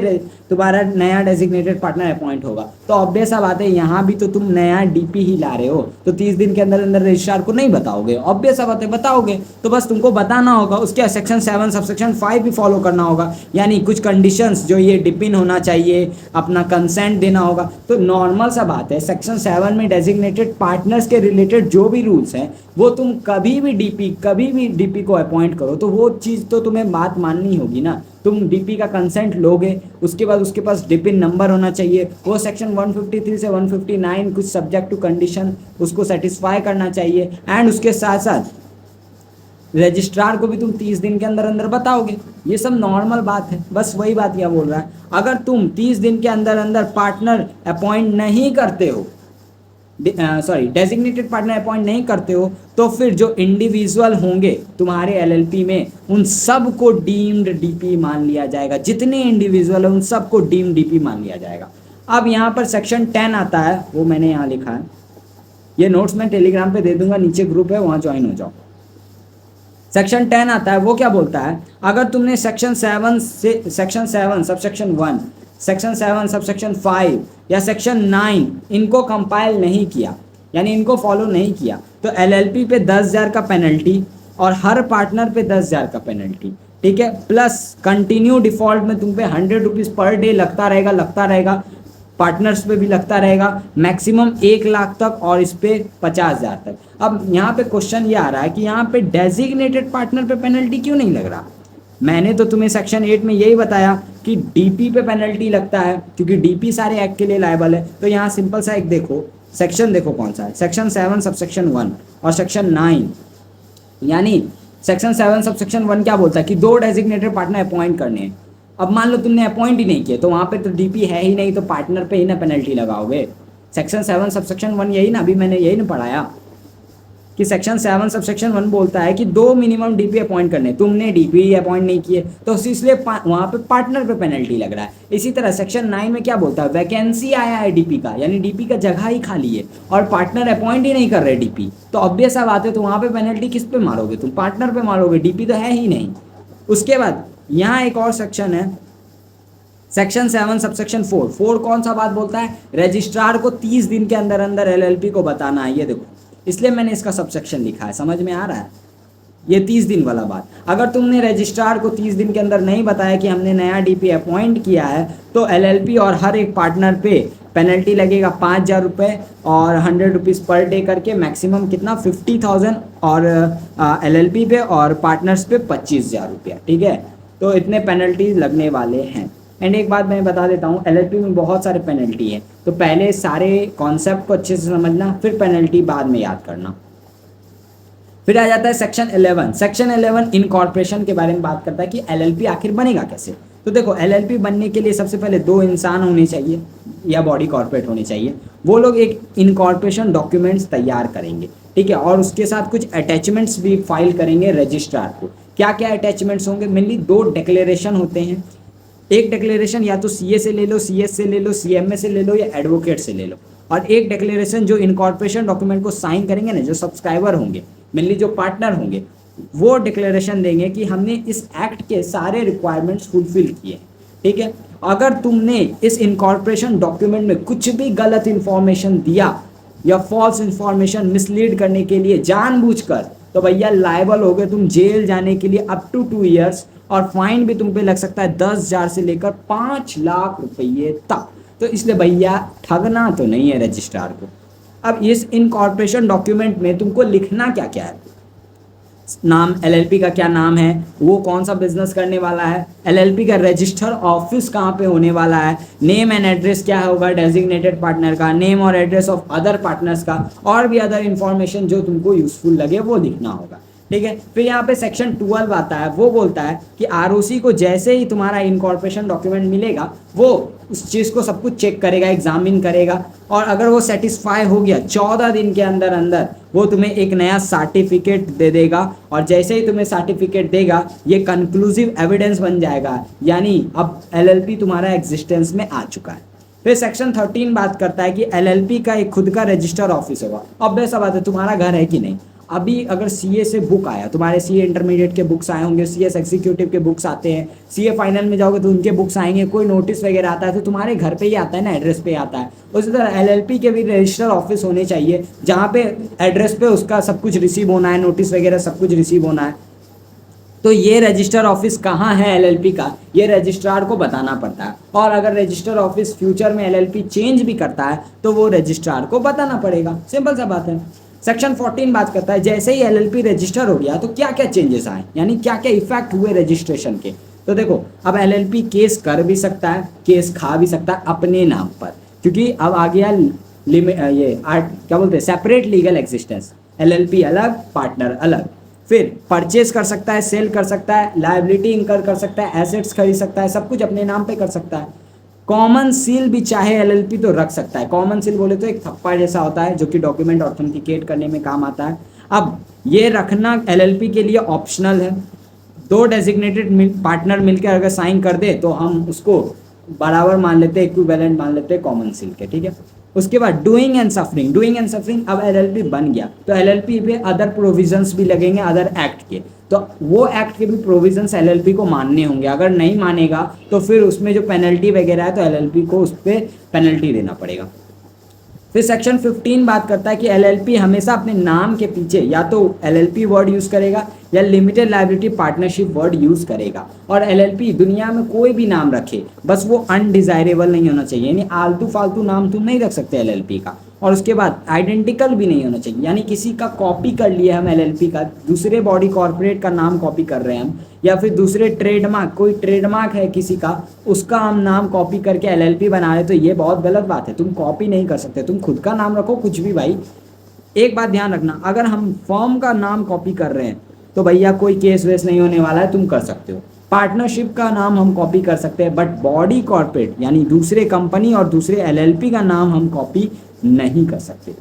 तुम्हारा नया डेजिग्नेटेड पार्टनर अपॉइंट होगा। तो ऑब्वियस सा बात है, यहाँ भी तो तुम नया डीपी ही ला रहे हो, तो 30 दिन के अंदर अंदर रजिस्ट्रार को नहीं बताओगे? ऑब्वियस सा बात है बताओगे, तो बस तुमको बताना होगा। उसके सेक्शन 7 सबसेक्शन 5 भी फॉलो करना होगा, यानी कुछ कंडीशंस जो ये डिपिन होना चाहिए, अपना कंसेंट देना होगा। तो नॉर्मल सा बात है, सेक्शन 7 में डेजिग्नेटेड पार्टनर्स के रिलेटेड जो भी रूल्स हैं वो तुम कभी भी डीपी को अपॉइंट करो तो वो चीज़ तो तुम्हें बात माननी होगी ना। तुम डीपी का कंसेंट लोगे, उसके बाद उसके पास डिपिन नंबर होना चाहिए, वो सेक्शन 153 से 159 कुछ सब्जेक्ट टू कंडीशन उसको सेटिस्फाई करना चाहिए, एंड उसके साथ साथ रजिस्ट्रार को भी तुम 30 दिन के अंदर अंदर बताओगे। ये सब नॉर्मल बात है, बस वही बात क्या बोल रहा है। अगर तुम 30 दिन के अंदर अंदर पार्टनर अपॉइंट नहीं करते हो, डेजिग्नेटेड पार्टनर अपॉइंट नहीं करते हो, तो फिर जो इंडिविजुअल होंगे तुम्हारे एलएलपी में उन सब को डीम्ड डीपी मान लिया जाएगा। जितने इंडिविजुअल है उन सब को डीम्ड डीपी मान लिया जाएगा। अब यहाँ पर सेक्शन 10 आता है, वो मैंने यहाँ लिखा है, ये नोट्स मैं टेलीग्राम पे दे दूंगा, नीचे ग्रुप है वहाँ ज्वाइन हो जाओ। सेक्शन 10 आता है, वो क्या बोलता है? अगर तुमने सेक्शन 7 सबसेक्शन 1, सेक्शन 7 सबसेक्शन 5 या सेक्शन 9 इनको कंपाइल नहीं किया, यानी इनको फॉलो नहीं किया, तो एलएलपी पे 10,000 का पेनल्टी और हर पार्टनर पे 10,000 का पेनल्टी, ठीक है, प्लस कंटिन्यू डिफॉल्ट में तुम पे 100 रुपीज़ पर डे लगता रहेगा, पार्टनर्स पे भी लगता रहेगा, मैक्सिमम 1 लाख तक, और इस पे 50,000 तक। अब यहाँ पे क्वेश्चन ये आ रहा है कि यहाँ पे डेजिग्नेटेड पार्टनर पे पेनल्टी क्यों नहीं लग रहा? मैंने तो तुम्हें सेक्शन 8 में यही बताया कि डीपी पे पेनल्टी लगता है, क्योंकि डीपी सारे एक्ट के लिए लायबल है। तो यहाँ सिंपल सा एक देखो, सेक्शन देखो कौन सा है, सेक्शन 7 सबसेक्शन 1 और सेक्शन 9, यानी सेक्शन 7 सबसेक्शन 1 क्या बोलता है कि 2 डेजिग्नेटेड पार्टनर अपॉइंट करने हैं। अब मान लो तुमने अपॉइंट ही नहीं किए, तो वहाँ पे तो डीपी है ही नहीं, तो पार्टनर पे ही ना पेनल्टी लगाओगे। सेक्शन 7 सबसेक्शन 1 यही ना, अभी मैंने यही ना पढ़ाया कि सेक्शन 7 सबसेक्शन 1 बोलता है कि 2 मिनिमम डीपी अपॉइंट करने, तुमने डीपी अपॉइंट नहीं किए तो इसलिए वहाँ पे पार्टनर पे पेनल्टी लग रहा है। इसी तरह सेक्शन 9 में क्या बोलता है? वैकेंसी आया है डीपी का, यानी डीपी का जगह ही खाली है और पार्टनर अपॉइंट ही नहीं कर रहे डीपी, तो ऑब्वियस सा बात है, तो वहाँ पे पेनल्टी किस पे मारोगे? तुम पार्टनर पे मारोगे, डीपी तो है ही नहीं। उसके बाद यहाँ एक और सेक्शन है, सेक्शन 7 सबसेक्शन 4 कौन सा बात बोलता है? रजिस्ट्रार को 30 दिन के अंदर अंदर एलएलपी को बताना है। ये देखो, इसलिए मैंने इसका सबसेक्शन लिखा है, समझ में आ रहा है? ये 30 दिन वाला बात। अगर तुमने रजिस्ट्रार को 30 दिन के अंदर नहीं बताया कि हमने नया डीपी अपॉइंट किया है, तो एलएलपी और हर एक पार्टनर पे पेनल्टी लगेगा 5,000 रुपये और 100 रुपीज़ पर डे करके, मैक्सिमम कितना 50,000 और LLP पे और पार्टनर्स पे 25,000 रुपया, ठीक है। तो इतने पेनल्टी लगने वाले हैं। एंड एक बात मैं बता देता हूँ, LLP में बहुत सारे पेनल्टी है, तो पहले सारे कॉन्सेप्ट को अच्छे से समझना, फिर पेनल्टी बाद में याद करना। फिर आ जाता है सेक्शन 11। सेक्शन 11 इनकॉर्पोरेशन के बारे में बात करता है कि LLP आखिर बनेगा कैसे। तो देखो, LLP बनने के लिए सबसे पहले 2 इंसान होने चाहिए या बॉडी कॉर्पोरेट होनी चाहिए। वो लोग एक इनकॉर्पोरेशन डॉक्यूमेंट्स तैयार करेंगे, ठीक है, और उसके साथ कुछ अटैचमेंट्स भी फाइल करेंगे रजिस्ट्रार को। क्या क्या अटैचमेंट्स होंगे? मेनली 2 डिक्लेरेशन होते हैं। एक डिक्लेरेशन या तो CA से ले लो, CS से ले लो, CMA से ले लो या एडवोकेट से ले लो, और एक डिक्लेरेशन जो इनकॉर्पोरेशन डॉक्यूमेंट को साइन करेंगे ना, जो सब्सक्राइबर होंगे, मेनली जो पार्टनर होंगे, वो डिक्लेरेशन देंगे कि हमने इस एक्ट के सारे रिक्वायरमेंट्स फुलफिल किए, ठीक है। अगर तुमने इस इनकॉर्पोरेशन डॉक्यूमेंट में कुछ भी गलत इंफॉर्मेशन दिया या फॉल्स इंफॉर्मेशन मिसलीड करने के लिए जानबूझकर, तो भैया लायबल हो गए तुम जेल जाने के लिए अप टू 2 ईयर्स, और फाइन भी तुम पे लग सकता है 10,000 से लेकर 5 लाख रुपये तक। तो इसलिए भैया ठगना तो नहीं है रजिस्ट्रार को। अब इस इनकॉर्पोरेशन डॉक्यूमेंट में तुमको लिखना क्या क्या है? नाम, LLP का क्या नाम है, वो कौन सा बिजनेस करने वाला है, LLP का रजिस्टर ऑफिस कहाँ पे होने वाला है, नेम एंड एड्रेस क्या होगा डेजिग्नेटेड पार्टनर का, नेम और एड्रेस ऑफ अदर पार्टनर्स का, और भी अदर इंफॉर्मेशन जो तुमको यूजफुल लगे वो लिखना होगा, ठीक है। फिर यहाँ पे सेक्शन 12 आता है, वो बोलता है कि ROC को जैसे ही तुम्हारा इनकॉर्पोरेशन डॉक्यूमेंट मिलेगा, वो उस चीज़ को सब कुछ चेक करेगा, एग्जामिन करेगा, और अगर वो सेटिस्फाई हो गया 14 दिन के अंदर अंदर वो तुम्हें एक नया सर्टिफिकेट दे देगा। और जैसे ही तुम्हें सर्टिफिकेट देगा, ये कंक्लूसिव एविडेंस बन जाएगा, यानी अब LLP तुम्हारा एग्जिस्टेंस में आ चुका है। फिर सेक्शन 13 बात करता है कि LLP का एक खुद का रजिस्टर ऑफिस होगा। अब वैसा बात है, तुम्हारा घर है कि नहीं? अभी अगर CA से बुक आया, तुम्हारे CA इंटरमीडिएट के बुक्स आए होंगे, CS एग्जीक्यूटिव के बुक्स आते हैं, CA फाइनल में जाओगे तो उनके बुक्स आएंगे, कोई नोटिस वगैरह आता है तो तुम्हारे घर पे ही आता है ना, एड्रेस पे आता है। उसी तरह LLP के भी रजिस्टर ऑफिस होने चाहिए, जहाँ पे एड्रेस पे उसका सब कुछ रिसीव होना है, नोटिस वगैरह सब कुछ रिसीव होना है। तो ये रजिस्टर ऑफिस कहाँ है LLP का, ये रजिस्ट्रार को बताना पड़ता है। और अगर रजिस्टर ऑफिस फ्यूचर में LLP चेंज भी करता है तो वो रजिस्ट्रार को बताना पड़ेगा, सिंपल सा बात है। सेक्शन 14 बात करता है जैसे ही LLP रजिस्टर हो गया तो क्या क्या चेंजेस आए, यानी क्या क्या इफेक्ट हुए रजिस्ट्रेशन के। तो देखो, अब LLP केस कर भी सकता है, केस खा भी सकता है अपने नाम पर, क्योंकि अब आ गया क्या बोलते हैं, सेपरेट लीगल एग्जिस्टेंस, LLP अलग, पार्टनर अलग। फिर परचेज कर सकता है, सेल कर सकता है, लायबिलिटी इंकर कर सकता है, एसेट्स खरीद सकता है, सब कुछ अपने नाम पे कर सकता है। कॉमन सील भी चाहे LLP तो रख सकता है। कॉमन सील बोले तो एक थप्पा जैसा होता है जो कि डॉक्यूमेंट ऑथेंटिकेट करने में काम आता है। अब ये रखना LLP के लिए ऑप्शनल है। 2 डेजिग्नेटेड पार्टनर मिलकर अगर साइन कर दे तो हम उसको बराबर मान लेते हैं, इक्विवेलेंट मान लेते हैं कॉमन सील के, ठीक है। उसके बाद डूइंग एंड सफरिंग, अब LLP बन गया तो LLP पे अदर प्रोविजंस भी लगेंगे, अदर एक्ट के, तो वो एक्ट के भी प्रोविजंस LLP को मानने होंगे। अगर नहीं मानेगा तो फिर उसमें जो पेनल्टी वगैरह है तो LLP को उस पर पेनल्टी देना पड़ेगा। फिर सेक्शन 15 बात करता है कि LLP हमेशा अपने नाम के पीछे या तो LLP वर्ड यूज़ करेगा या limited liability partnership word use करेगा। और LLP दुनिया में कोई भी नाम रखे, बस वो अनडिज़ायरेबल नहीं होना चाहिए, यानी आलतू फालतू नाम तुम नहीं रख सकते LLP का। और उसके बाद आइडेंटिकल भी नहीं होना चाहिए, यानी किसी का कॉपी कर लिया हम LLP का, दूसरे बॉडी कॉर्पोरेट का नाम कॉपी कर रहे हैं हम, या फिर दूसरे ट्रेडमार्क, कोई ट्रेडमार्क है किसी का, उसका हम नाम कॉपी करके LLP बना रहे, तो ये बहुत गलत बात है। तुम कॉपी नहीं कर सकते, तुम खुद का नाम रखो कुछ भी भाई। एक बात ध्यान रखना, अगर हम फर्म का नाम कॉपी कर रहे हैं तो भैया कोई केस वेस नहीं होने वाला है, तुम कर सकते हो। पार्टनरशिप का नाम हम कॉपी कर सकते हैं, बट बॉडी कॉर्पोरेट यानी दूसरे कंपनी और दूसरे LLP का नाम हम कॉपी नहीं कर सकते।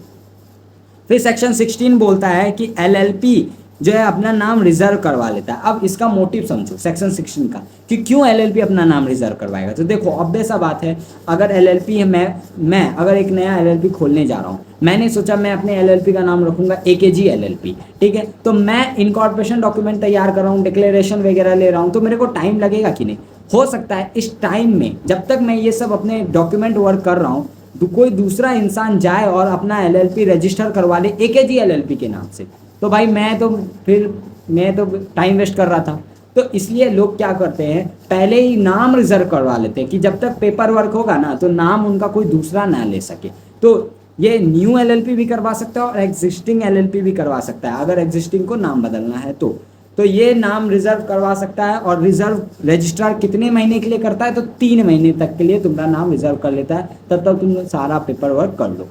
फिर सेक्शन 16 बोलता है कि LLP जो है अपना नाम रिजर्व करवा लेता है। अब इसका मोटिव समझो सेक्शन 16 का कि क्यों LLP अपना नाम रिजर्व करवाएगा। तो देखो, ऑब्वियस सा बात है, अगर LLP है, मैं अगर एक नया LLP खोलने जा रहा हूँ, मैंने सोचा मैं अपने LLP का नाम रखूंगा AKG LLP, ठीक है। तो मैं इनकॉर्पोरेशन डॉक्यूमेंट तैयार कर रहा हूँ, डिक्लेरेशन वगैरह ले रहा हूँ, तो मेरे को टाइम लगेगा कि नहीं? हो सकता है इस टाइम में जब तक मैं ये सब अपने डॉक्यूमेंट वर्क कर रहा हूँ, कोई दूसरा इंसान जाए और अपना LLP रजिस्टर करवा ले AKG LLP के नाम से, तो भाई मैं तो टाइम वेस्ट कर रहा था। तो इसलिए लोग क्या करते हैं, पहले ही नाम रिजर्व करवा लेते हैं कि जब तक पेपर वर्क होगा ना तो नाम उनका कोई दूसरा ना ले सके। तो ये न्यू एलएलपी भी करवा सकता है और एग्जिस्टिंग एलएलपी भी करवा सकता है, अगर एग्जिस्टिंग को नाम बदलना है तो ये नाम रिजर्व करवा सकता है। और रिजर्व रजिस्ट्रार कितने महीने के लिए करता है, तो 3 महीने तक के लिए तुम्हारा नाम रिजर्व कर लेता है, तब तक तुम सारा पेपर वर्क कर लो।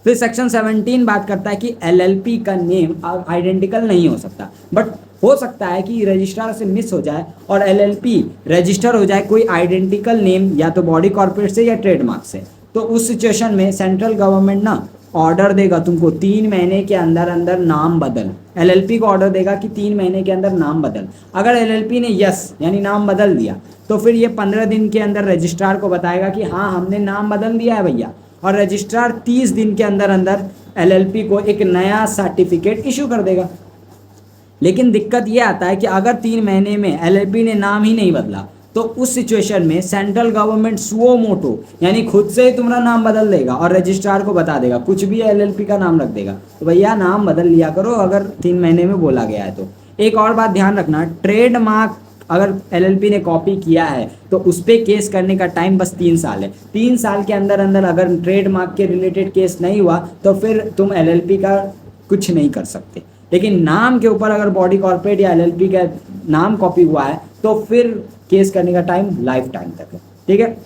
फिर सेक्शन 17 बात करता है कि एलएलपी का नेम आइडेंटिकल नहीं हो सकता, बट हो सकता है कि रजिस्ट्रार से मिस हो जाए और एलएलपी रजिस्टर हो जाए कोई आइडेंटिकल नेम या तो बॉडी कॉर्पोरेट से या ट्रेडमार्क से। तो उस सिचुएशन में सेंट्रल गवर्नमेंट ना ऑर्डर देगा तुमको 3 महीने के अंदर अंदर नाम बदल, एलएलपी को ऑर्डर देगा कि 3 महीने के अंदर नाम बदल। अगर एलएलपी ने यस यानी नाम बदल दिया तो फिर ये 15 दिन के अंदर रजिस्ट्रार को बताएगा कि हाँ हमने नाम बदल दिया है भैया, और रजिस्ट्रार 30 दिन के अंदर अंदर एलएलपी को एक नया सर्टिफिकेट इशू कर देगा। लेकिन दिक्कत ये आता है कि अगर 3 महीने में एलएलपी ने नाम ही नहीं बदला तो उस सिचुएशन में सेंट्रल गवर्नमेंट सुओ मोटो यानी खुद से ही तुम्हारा नाम बदल देगा और रजिस्ट्रार को बता देगा, कुछ भी एलएलपी का नाम रख देगा, तो भैया नाम बदल लिया करो अगर 3 महीने में बोला गया है तो। एक और बात ध्यान रखना, ट्रेडमार्क अगर एलएलपी ने कॉपी किया है तो उस पर केस करने का टाइम बस 3 साल है। 3 साल के अंदर अंदर अगर ट्रेडमार्क के रिलेटेड केस नहीं हुआ तो फिर तुम एलएलपी का कुछ नहीं कर सकते। लेकिन नाम के ऊपर अगर बॉडी कॉर्पोरेट या एलएलपी का नाम कॉपी हुआ है तो फिर केस करने का टाइम लाइफ टाइम तक है, ठीक है।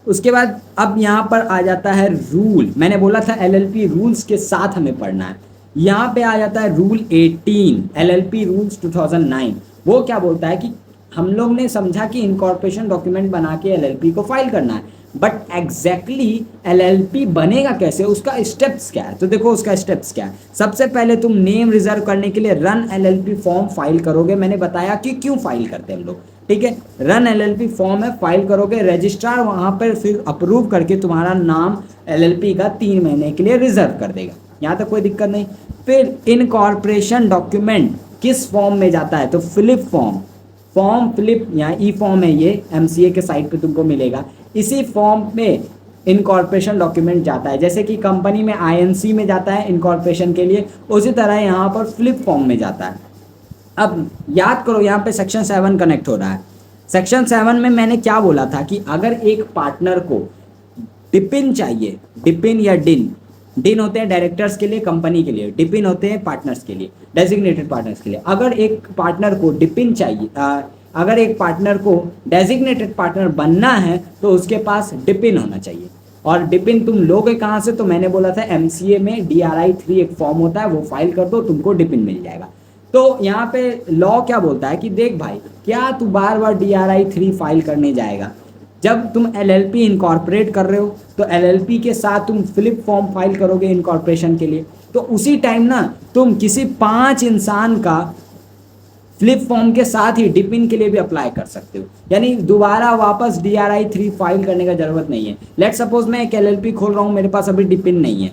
उसके बाद अब यहाँ पर आ जाता है रूल, मैंने बोला था एलएलपी रूल्स के साथ हमें पढ़ना है। यहाँ पे आ जाता है रूल 18 एलएलपी रूल्स 2009। वो क्या बोलता है कि हम लोग ने समझा कि इनकॉर्पोरेशन डॉक्यूमेंट बना के एलएलपी को फाइल करना है, बट एग्जैक्टली एलएलपी बनेगा कैसे, उसका स्टेप्स क्या है। तो देखो उसका स्टेप्स क्या है। सबसे पहले तुम नेम रिजर्व करने के लिए रन एलएलपी फॉर्म फाइल करोगे। मैंने बताया कि क्यों फाइल करते हैं हम लोग, ठीक है। रन एलएलपी फॉर्म है, फाइल करोगे, रजिस्ट्रार वहाँ पर फिर अप्रूव करके तुम्हारा नाम एलएलपी का 3 महीने के लिए रिजर्व कर देगा। यहाँ तक कोई दिक्कत नहीं। फिर इनकॉर्पोरेशन डॉक्यूमेंट किस फॉर्म में जाता है, तो फिलिप फॉर्म फिलिप यहाँ ई फॉर्म है, ये एमसीए के साइट पे तुमको मिलेगा। इसी फॉर्म में इनकॉर्पोरेशन डॉक्यूमेंट जाता है, जैसे कि कंपनी में आईएनसी में जाता है इनकॉर्पोरेशन के लिए, उसी तरह यहाँ पर फिलिप फॉर्म में जाता है। अब याद करो यहाँ पे सेक्शन 7 कनेक्ट हो रहा है। सेक्शन 7 में मैंने क्या बोला था कि अगर एक पार्टनर को डिपिन चाहिए, डिपिन या डिन होते हैं डायरेक्टर्स के लिए, कंपनी के लिए, डिपिन होते हैं पार्टनर्स के लिए, डेजिग्नेटेड पार्टनर्स के लिए। अगर एक पार्टनर को डिपिन चाहिए, अगर एक पार्टनर को डेजिग्नेटेड पार्टनर बनना है तो उसके पास डिपिन होना चाहिए। और डिपिन तुम लोगे कहाँ से, तो मैंने बोला था एमसीए में DRI 3 एक फॉर्म होता है, वो फाइल कर दो, तुमको डिपिन मिल जाएगा। तो यहाँ पे लॉ क्या बोलता है कि देख भाई, क्या तू बार बार DRI 3 फाइल करने जाएगा। जब तुम एलएलपी इनकॉर्पोरेट कर रहे हो तो एलएलपी के साथ तुम फिलिप फॉर्म फाइल करोगे इनकॉर्पोरेशन के लिए, तो उसी टाइम ना तुम किसी 5 इंसान का फ्लिप फॉर्म के साथ ही डिपिन के लिए भी अप्लाई कर सकते हो। यानी दोबारा वापस DRI 3 फाइल करने का जरूरत नहीं है। लेट सपोज मैं एक एलएलपी खोल रहा हूँ, मेरे पास अभी डिपिन नहीं है,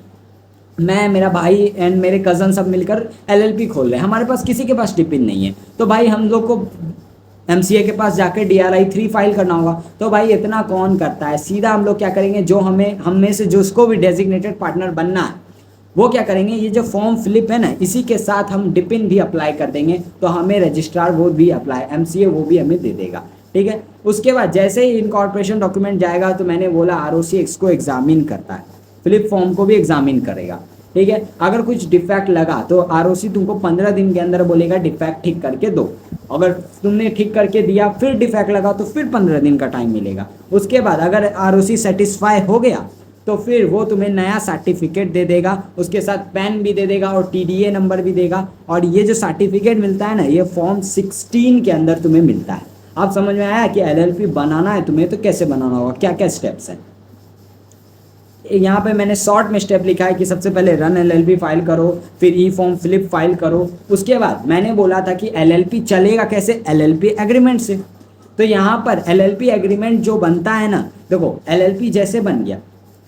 मैं, मेरा भाई एंड मेरे कज़न सब मिलकर एलएलपी खोल रहे हैं, हमारे पास किसी के पास डिपिन नहीं है, तो भाई हम लोग को एमसीए के पास जाकर DRI 3 फाइल करना होगा। तो भाई इतना कौन करता है, सीधा हम लोग क्या करेंगे, जो हम में से जिसको भी डेजिग्नेटेड पार्टनर बनना है वो क्या करेंगे, ये जो फॉर्म फिलिप है ना, इसी के साथ हम डिपिन भी अप्लाई कर देंगे, तो हमें रजिस्ट्रार वो भी अप्लाई, एमसीए वो भी हमें दे देगा, ठीक है। उसके बाद जैसे ही इनकॉर्पोरेशन डॉक्यूमेंट जाएगा तो मैंने बोला ROC इसको एग्जामिन करता है, फिलिप फॉर्म को भी एग्जामिन करेगा, ठीक है। अगर कुछ डिफेक्ट लगा तो ROC तुमको 15 दिन के अंदर बोलेगा डिफेक्ट ठीक करके दो। अगर तुमने ठीक करके दिया फिर डिफेक्ट लगा तो फिर 15 दिन का टाइम मिलेगा। उसके बाद अगर ROC सेटिस्फाई हो गया तो फिर वो तुम्हें नया सर्टिफिकेट दे देगा, उसके साथ पेन भी दे देगा और TDA नंबर भी देगा। और ये जो सर्टिफिकेट मिलता है ना, ये फॉर्म 16 के अंदर तुम्हें मिलता है। आप समझ में आया कि एलएलपी बनाना है तुम्हें तो कैसे बनाना होगा, क्या क्या स्टेप्स हैं। यहाँ पे मैंने शॉर्ट में स्टेप लिखा है कि सबसे पहले रन एलएलपी फाइल करो, फिर ई फॉर्म फ्लिप फाइल करो। उसके बाद मैंने बोला था कि एलएलपी चलेगा कैसे, एलएलपी एग्रीमेंट से। तो यहाँ पर एलएलपी एग्रीमेंट जो बनता है ना, देखो एलएलपी जैसे बन गया,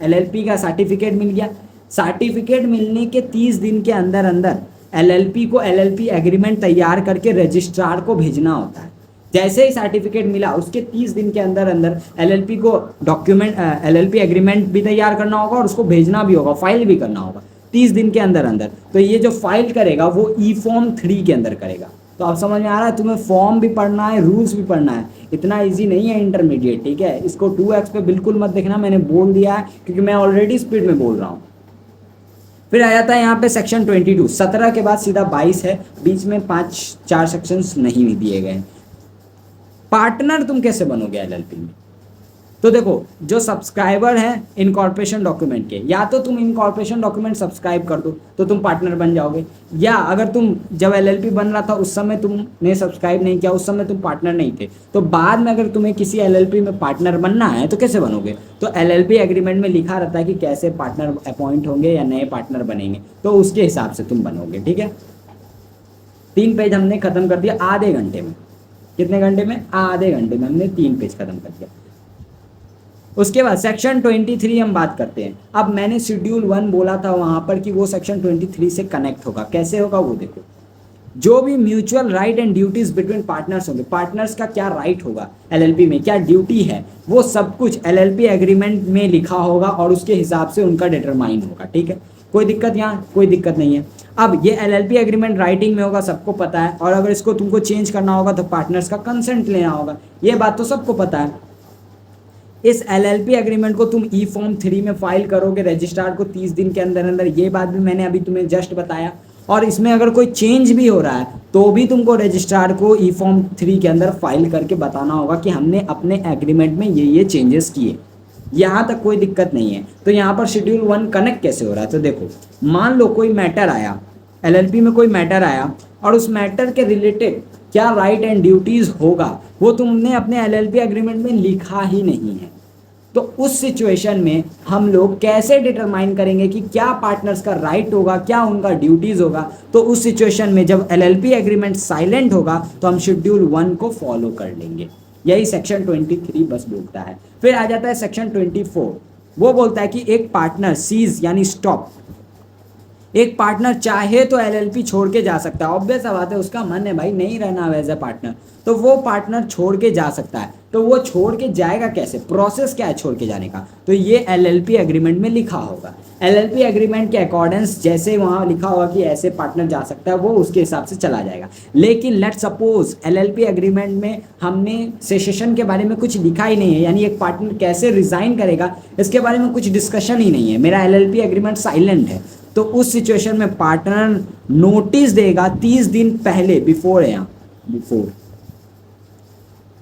एलएलपी का सर्टिफिकेट मिल गया, सर्टिफिकेट मिलने के 30 दिन के अंदर अंदर एलएलपी को एलएलपी एग्रीमेंट तैयार करके रजिस्ट्रार को भेजना होता है। जैसे ही सर्टिफिकेट मिला उसके 30 दिन के अंदर अंदर एलएलपी को डॉक्यूमेंट एलएलपी एग्रीमेंट भी तैयार करना होगा और उसको भेजना भी होगा, फाइल भी करना होगा 30 दिन के अंदर अंदर। तो ये जो फाइल करेगा वो ई फॉर्म 3 के अंदर करेगा। तो अब समझ में आ रहा है, तुम्हें फॉर्म भी पढ़ना है, रूल्स भी पढ़ना है, इतना इजी नहीं है इंटरमीडिएट, ठीक है। इसको 2x पे बिल्कुल मत देखना, मैंने बोल दिया है क्योंकि मैं ऑलरेडी स्पीड में बोल रहा हूँ। फिर आ जाता है यहाँ पे सेक्शन 22, 17 के बाद सीधा 22 है, बीच में 4 सेक्शंस नहीं दिए गए। पार्टनर तुम कैसे बनोगे एलएलपी में? तो देखो, जो सब्सक्राइबर हैं इनकॉर्पोरेशन डॉक्यूमेंट के, या तो तुम इनकॉर्पोरेशन डॉक्यूमेंट सब्सक्राइब कर दो तो तुम पार्टनर बन जाओगे, या अगर तुम जब एलएलपी बन रहा था उस समय तुमने सब्सक्राइब नहीं किया, उस समय तुम पार्टनर नहीं थे, तो बाद में अगर तुम्हें किसी एलएलपी में पार्टनर बनना है तो कैसे बनोगे? तो एलएलपी एग्रीमेंट में लिखा रहता है कि कैसे पार्टनर अपॉइंट होंगे या नए पार्टनर बनेंगे, तो उसके हिसाब से तुम बनोगे, ठीक है। 3 पेज हमने खत्म कर दिया आधे घंटे में। कितने घंटे में? आधे घंटे में हमने 3 पेज खत्म कर दिया। उसके बाद सेक्शन 23 हम बात करते हैं। अब मैंने शेड्यूल 1 बोला था वहां पर कि वो सेक्शन 23 से कनेक्ट होगा। कैसे होगा वो देखो, जो भी mutual right and duties between partners होंगे, पार्टनर्स का क्या राइट होगा एलएलपी में, क्या ड्यूटी है, वो सब कुछ एलएलपी एग्रीमेंट में लिखा होगा और उसके हिसाब से उनका डिटरमाइन होगा, ठीक है। कोई दिक्कत? यहाँ कोई दिक्कत नहीं है। अब ये एलएलपी एग्रीमेंट राइटिंग में होगा, सबको पता है, और अगर इसको तुमको चेंज करना होगा तो पार्टनर्स का कंसेंट लेना होगा, ये बात तो सबको पता है। इस एलएलपी एग्रीमेंट को तुम ई फॉर्म 3 में फाइल करोगे रजिस्ट्रार को 30 दिन के अंदर अंदर, ये बात भी मैंने अभी तुम्हें जस्ट बताया। और इसमें अगर कोई चेंज भी हो रहा है तो भी तुमको रजिस्ट्रार को ई फॉर्म 3 के अंदर फाइल करके बताना होगा कि हमने अपने एग्रीमेंट में ये चेंजेस किए। यहाँ तक कोई दिक्कत नहीं है। तो यहाँ पर शेड्यूल 1 कनेक्ट कैसे हो रहा है? तो देखो, मान लो कोई मैटर आया एलएलपी में, कोई मैटर आया और उस मैटर के रिलेटेड क्या राइट एंड ड्यूटीज होगा वो तुमने अपने एलएलपी एग्रीमेंट में लिखा ही नहीं है। तो उस सिचुएशन में हम लोग कैसे डिटरमाइन करेंगे कि क्या पार्टनर्स का राइट होगा, क्या उनका ड्यूटीज होगा? तो उस सिचुएशन में जब एलएलपी एग्रीमेंट साइलेंट होगा तो हम शेड्यूल 1 को फॉलो कर लेंगे। यही सेक्शन 23 बस बोलता है। फिर आ जाता है सेक्शन 24, वो बोलता है कि एक पार्टनर सीज यानी स्टॉप, एक पार्टनर चाहे तो एलएलपी छोड़ के जा सकता है। ऑब्वियस बात है, उसका मन है भाई नहीं रहना एज ए पार्टनर, तो वो पार्टनर छोड़ के जा सकता है। तो वो छोड़ के जाएगा कैसे, प्रोसेस क्या है छोड़ के जाने का? तो ये एलएलपी एग्रीमेंट में लिखा होगा। एलएलपी एग्रीमेंट के अकॉर्डेंस जैसे वहाँ लिखा होगा कि ऐसे पार्टनर जा सकता है, वो उसके हिसाब से चला जाएगा। लेकिन लेट सपोज एलएलपी एग्रीमेंट में हमने सेसेशन के बारे में कुछ लिखा ही नहीं है, यानी एक पार्टनर कैसे रिजाइन करेगा इसके बारे में कुछ डिस्कशन ही नहीं है, मेरा एलएलपी एग्रीमेंट साइलेंट है। तो उस सिचुएशन में पार्टनर नोटिस देगा 30 दिन पहले, बिफोर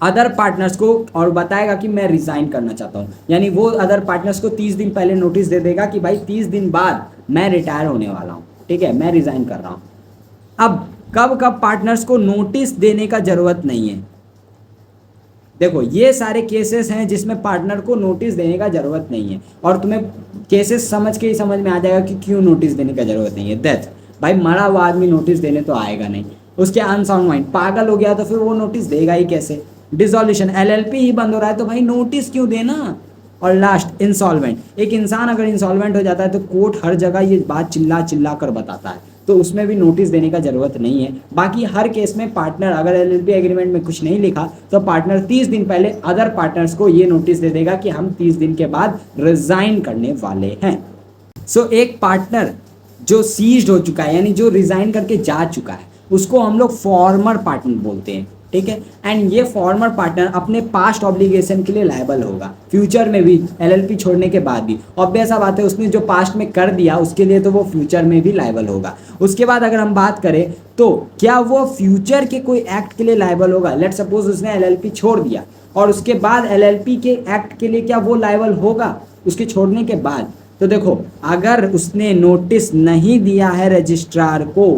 अदर पार्टनर्स को, और बताएगा कि मैं रिजाइन करना चाहता हूँ। यानी वो अदर पार्टनर्स को 30 दिन पहले नोटिस दे देगा कि भाई 30 दिन बाद मैं रिटायर होने वाला हूँ, ठीक है, मैं रिजाइन कर रहा हूँ। अब कब कब पार्टनर्स को नोटिस देने का जरूरत नहीं है? देखो, ये सारे केसेस हैं जिसमें पार्टनर को नोटिस देने का जरूरत नहीं है, और तुम्हें केसेस समझ के ही समझ में आ जाएगा कि क्यों नोटिस देने का जरूरत नहीं है। डेथ, भाई मरा हुआ आदमी नोटिस देने तो आएगा नहीं, उसके अनसाउंड माइंड पागल हो गया तो फिर वो नोटिस देगा ही कैसे? डिसॉल्यूशन, एलएलपी ही बंद हो रहा है तो भाई नोटिस क्यों देना? और लास्ट इंसॉल्वेंट, एक इंसान अगर इंसॉल्वेंट हो जाता है तो कोर्ट हर जगह ये बात चिल्ला चिल्ला कर बताता है, तो उसमें भी नोटिस देने का जरूरत नहीं है। बाकी हर केस में पार्टनर अगर एलएलपी एग्रीमेंट में कुछ नहीं लिखा तो पार्टनर 30 दिन पहले अदर पार्टनर्स को ये नोटिस दे देगा कि हम 30 दिन के बाद रिजाइन करने वाले हैं। सो एक पार्टनर जो सीज्ड हो चुका है, यानी जो रिजाइन करके जा चुका है, उसको हम लोग फॉर्मर पार्टनर बोलते हैं, ठीक है। एंड ये फॉर्मर पार्टनर अपने पास्ट ऑब्लिगेशन के लिए लायबल होगा फ्यूचर में भी, एलएलपी छोड़ने के बाद भी। ऑब्वियस बात है, उसने जो पास्ट में कर दिया उसके लिए तो वो फ्यूचर में भी लायबल होगा। उसके बाद अगर हम बात करें तो क्या वो फ्यूचर के कोई एक्ट के लिए लायबल होगा? लेट सपोज उसने एलएलपी छोड़ दिया और उसके बाद एलएलपी के एक्ट के लिए क्या वो लायबल होगा उसके छोड़ने के बाद? तो देखो, अगर उसने नोटिस नहीं दिया है रजिस्ट्रार को,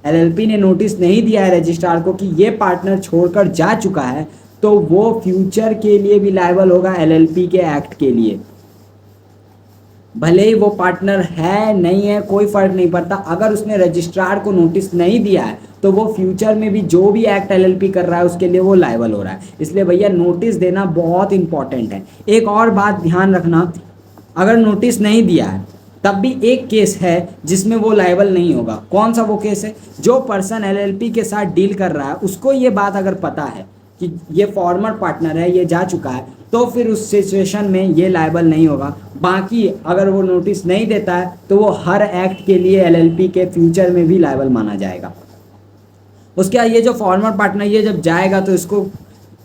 एलएलपी ने नोटिस नहीं दिया है रजिस्ट्रार को कि ये पार्टनर छोड़कर जा चुका है, तो वो फ्यूचर के लिए भी लायबल होगा एलएलपी के एक्ट के लिए। भले ही वो पार्टनर है नहीं है कोई फर्क नहीं पड़ता, अगर उसने रजिस्ट्रार को नोटिस नहीं दिया है तो वो फ्यूचर में भी जो भी एक्ट एलएलपी कर रहा है उसके लिए वो लायबल हो रहा है। इसलिए भैया नोटिस देना बहुत इंपॉर्टेंट है। एक और बात ध्यान रखना, अगर नोटिस नहीं दिया है तब भी एक केस है जिसमें वो लायबल नहीं होगा। कौन सा वो केस है? जो पर्सन एलएलपी के साथ डील कर रहा है उसको ये बात अगर पता है कि ये फॉर्मर पार्टनर है, ये जा चुका है, तो फिर उस सिचुएशन में ये लायबल नहीं होगा। बाकी अगर वो नोटिस नहीं देता है तो वो हर एक्ट के लिए एलएलपी के फ्यूचर में भी लायबल माना जाएगा। उसके बाद ये जो फॉर्मर पार्टनर ये जब जाएगा तो इसको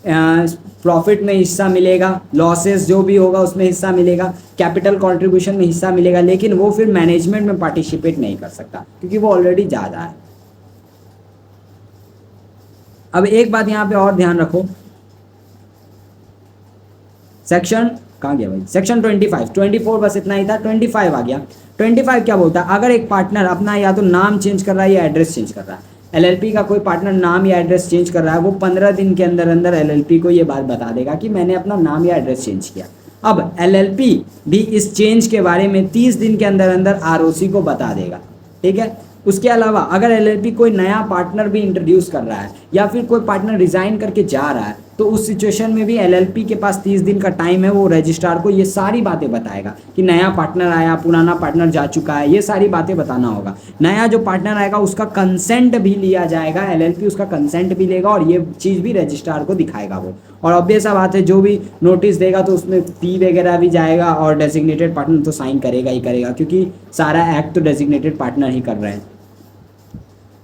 प्रॉफिट में हिस्सा मिलेगा, लॉसेस जो भी होगा उसमें हिस्सा मिलेगा, कैपिटल कंट्रीब्यूशन में हिस्सा मिलेगा, लेकिन वो फिर मैनेजमेंट में पार्टिसिपेट नहीं कर सकता क्योंकि वो ऑलरेडी ज़्यादा है। अब एक बात यहाँ पे और ध्यान रखो, सेक्शन कहाँ गया भाई, सेक्शन 25, 24 बस इतना ही था, 25 आ गया। 25 क्या बोलता है, अगर एक पार्टनर अपना या तो नाम चेंज कर रहा है या एड्रेस चेंज कर रहा है, एलएलपी का कोई पार्टनर नाम या एड्रेस चेंज कर रहा है, वो 15 दिन के अंदर अंदर एलएलपी को ये बात बता देगा कि मैंने अपना नाम या एड्रेस चेंज किया। अब एलएलपी भी इस चेंज के बारे में 30 दिन के अंदर अंदर आरओसी को बता देगा, ठीक है। उसके अलावा अगर एलएलपी कोई नया पार्टनर भी इंट्रोड्यूस कर रहा है या फिर कोई पार्टनर रिजाइन करके जा रहा है, तो उस सिचुएशन में भी एलएलपी के पास 30 दिन का टाइम है, वो रजिस्ट्रार को ये सारी बातें बताएगा कि नया पार्टनर आया, पुराना पार्टनर जा चुका है, ये सारी बातें बताना होगा। नया जो पार्टनर आएगा उसका कंसेंट भी लिया जाएगा, एलएलपी उसका कंसेंट भी लेगा और ये चीज़ भी रजिस्ट्रार को दिखाएगा वो। और ऑब्वियस सा बात है, जो भी नोटिस देगा तो उसमें फी वगैरह भी जाएगा और डेजिग्नेटेड पार्टनर तो साइन करेगा ही करेगा, क्योंकि सारा एक्ट तो डेजिग्नेटेड पार्टनर ही कर रहे हैं।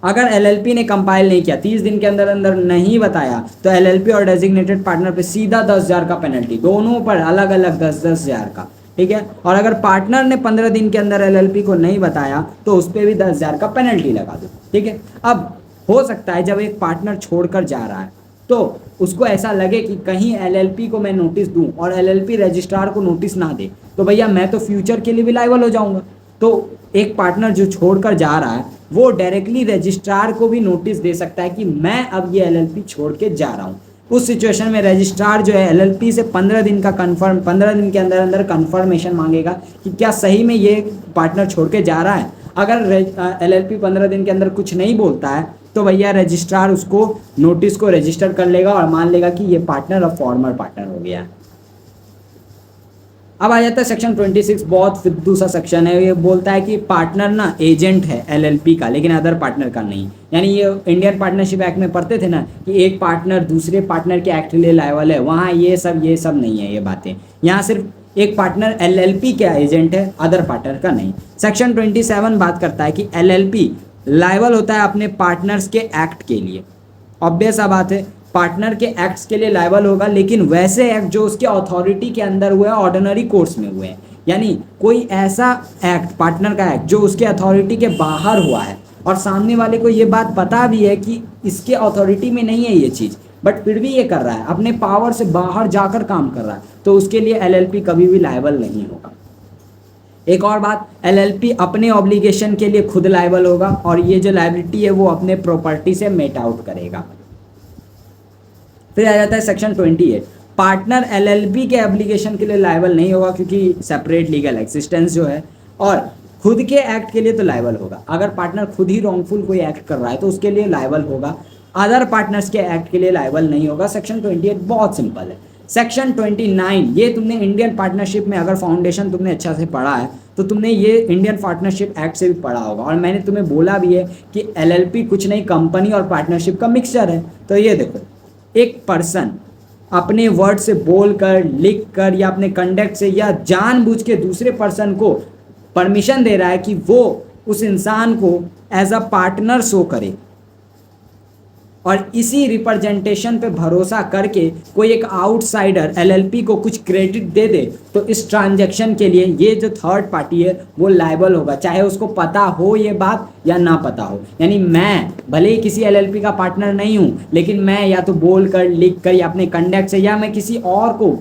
अगर एलएलपी ने कंपाइल नहीं किया, 30 दिन के अंदर अंदर नहीं बताया, तो एलएलपी और डेजिग्नेटेड पार्टनर पे सीधा 10,000 का पेनल्टी, दोनों पर अलग अलग 10,000 का, ठीक है। और अगर पार्टनर ने 15 दिन के अंदर एलएलपी को नहीं बताया तो उस पर भी 10,000 का पेनल्टी लगा दो, ठीक है। अब हो सकता है जब एक पार्टनर छोड़कर जा रहा है तो उसको ऐसा लगे कि कहीं एलएलपी को मैं नोटिस दूं और एलएलपी रजिस्ट्रार को नोटिस ना दे तो भैया मैं तो फ्यूचर के लिए भी लायबल हो जाऊंगा। तो एक पार्टनर जो छोड़कर जा रहा है वो डायरेक्टली रजिस्ट्रार को भी नोटिस दे सकता है कि मैं अब ये एलएलपी छोड़ के जा रहा हूँ। उस सिचुएशन में रजिस्ट्रार जो है एलएलपी से 15 दिन का 15 दिन के अंदर अंदर कंफर्मेशन मांगेगा कि क्या सही में ये पार्टनर छोड़ के जा रहा है। अगर एलएलपी 15 दिन के अंदर कुछ नहीं बोलता है तो भैया रजिस्ट्रार उसको नोटिस को रजिस्टर कर लेगा और मान लेगा कि ये पार्टनर अब फॉर्मर पार्टनर हो गया है। अब आ जाता है सेक्शन 26, बहुत फिद्दू सा सेक्शन है। ये बोलता है कि पार्टनर ना एजेंट है एलएलपी का, लेकिन अदर पार्टनर का नहीं। यानी ये इंडियन पार्टनरशिप एक्ट में पढ़ते थे ना कि एक पार्टनर दूसरे पार्टनर के एक्ट के लिए लायबल है, वहाँ ये सब नहीं है ये बातें। यहाँ सिर्फ एक पार्टनर एलएलपी का एजेंट है, अदर पार्टनर का नहीं। सेक्शन 27 बात करता है कि एलएलपी लायबल होता है अपने पार्टनर्स के एक्ट के लिए। ऑब्वियस सा बात है, पार्टनर के एक्ट्स के लिए लायबल होगा, लेकिन वैसे एक्ट जो उसके अथॉरिटी के अंदर हुए हैं, ऑर्डिनरी कोर्स में हुए हैं। यानी कोई ऐसा एक्ट, पार्टनर का एक्ट जो उसके अथॉरिटी के बाहर हुआ है और सामने वाले को ये बात पता भी है कि इसके अथॉरिटी में नहीं है ये चीज़, बट फिर भी ये कर रहा है, अपने पावर से बाहर जाकर काम कर रहा है, तो उसके लिए एलएलपी कभी भी लायबल नहीं होगा। एक और बात, एलएलपी अपने ऑब्लिगेशन के लिए खुद लायबल होगा और ये जो लायबिलिटी है वो अपने प्रॉपर्टी से मेट आउट करेगा। फिर आ जाता है सेक्शन 28, पार्टनर एलएलपी के एप्लीकेशन के लिए लायबल नहीं होगा क्योंकि सेपरेट लीगल एक्सिस्टेंस जो है, और खुद के एक्ट के लिए तो लायबल होगा। अगर पार्टनर खुद ही रॉन्गफुल कोई एक्ट कर रहा है तो उसके लिए लायबल होगा, अदर पार्टनर्स के एक्ट के लिए लायबल नहीं होगा। सेक्शन 28 बहुत सिंपल है। सेक्शन 29, ये तुमने इंडियन पार्टनरशिप में अगर फाउंडेशन तुमने अच्छा से पढ़ा है तो तुमने ये इंडियन पार्टनरशिप एक्ट से भी पढ़ा होगा, और मैंने तुम्हें बोला भी है कि एलएलपी कुछ नहीं, कंपनी और पार्टनरशिप का मिक्सचर है। तो ये देखो, एक पर्सन अपने वर्ड से बोलकर, लिखकर या अपने कंडक्ट से या जानबूझ के दूसरे पर्सन को परमिशन दे रहा है कि वो उस इंसान को एज अ पार्टनर शो करे, और इसी रिप्रेजेंटेशन पे भरोसा करके कोई एक आउटसाइडर एलएलपी को कुछ क्रेडिट दे दे, तो इस ट्रांजैक्शन के लिए ये जो थर्ड पार्टी है वो लायबल होगा, चाहे उसको पता हो ये बात या ना पता हो। यानी मैं भले ही किसी एलएलपी का पार्टनर नहीं हूँ, लेकिन मैं या तो बोल कर, लिख कर या अपने कंडक्ट से, या मैं किसी और को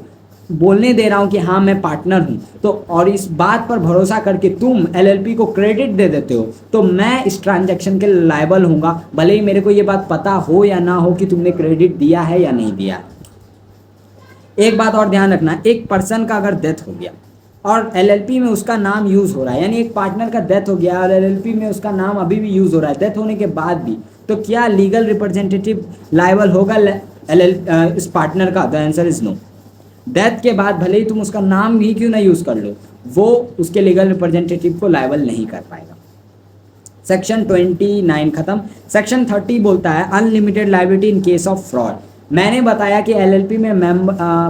बोलने दे रहा हूँ कि हाँ मैं पार्टनर हूँ, तो और इस बात पर भरोसा करके तुम एलएलपी को क्रेडिट दे देते हो, तो मैं इस ट्रांजैक्शन के लायबल हूँगा, भले ही मेरे को ये बात पता हो या ना हो कि तुमने क्रेडिट दिया है या नहीं दिया। एक बात और ध्यान रखना, एक पर्सन का अगर डेथ हो गया और एलएलपी में उसका नाम यूज़ हो रहा है, यानी एक पार्टनर का डेथ हो गया और एलएलपी में उसका नाम अभी भी यूज़ हो रहा है डेथ होने के बाद भी, तो क्या लीगल रिप्रेजेंटेटिव लायबल होगा इस पार्टनर का? The answer is no. Death के बाद भले ही तुम उसका नाम ही क्यों ना यूज़ कर लो, वो उसके लीगल रिप्रेजेंटेटिव को लायबल नहीं कर पाएगा। सेक्शन 29 खत्म। सेक्शन 30 बोलता है unlimited liability in case of fraud. मैंने बताया कि एलएलपी में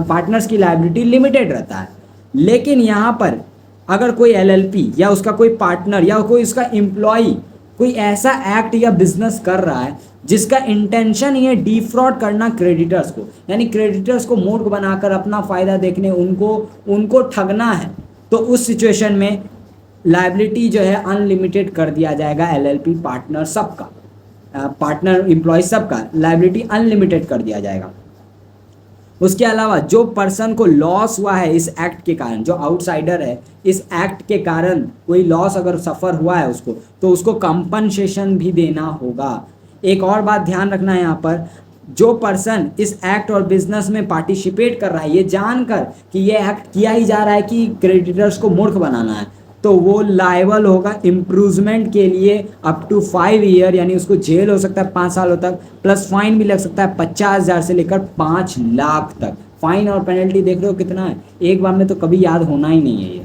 पार्टनर्स की लायबिलिटी लिमिटेड रहता है, लेकिन यहाँ पर अगर कोई एलएलपी या उसका कोई पार्टनर या कोई उसका एम्प्लॉई कोई ऐसा एक्ट या बिजनेस कर रहा है जिसका इंटेंशन ये डिफ्रॉड करना क्रेडिटर्स को, यानी क्रेडिटर्स को मूर्ख बनाकर अपना फ़ायदा देखने उनको ठगना है, तो उस सिचुएशन में लायबिलिटी जो है अनलिमिटेड कर दिया जाएगा एलएलपी पार्टनर सबका, पार्टनर एम्प्लॉय सबका लायबिलिटी अनलिमिटेड कर दिया जाएगा। उसके अलावा जो पर्सन को लॉस हुआ है इस एक्ट के कारण, जो आउटसाइडर है, इस एक्ट के कारण कोई लॉस अगर सफ़र हुआ है उसको, तो उसको कंपनसेशन भी देना होगा। एक और बात ध्यान रखना है यहाँ पर, जो पर्सन इस एक्ट और बिजनेस में पार्टिसिपेट कर रहा है ये जानकर कि ये एक्ट किया ही जा रहा है कि क्रेडिटर्स को मूर्ख बनाना है, तो वो लायबल होगा इम्प्रूवमेंट के लिए अप टू 5 ईयर, यानी उसको जेल हो सकता है 5 सालों तक, प्लस फाइन भी लग सकता है 50,000 से लेकर 5 लाख तक। फाइन और पेनल्टी देख रहे हो कितना है, एक बार में तो कभी याद होना ही नहीं है ये।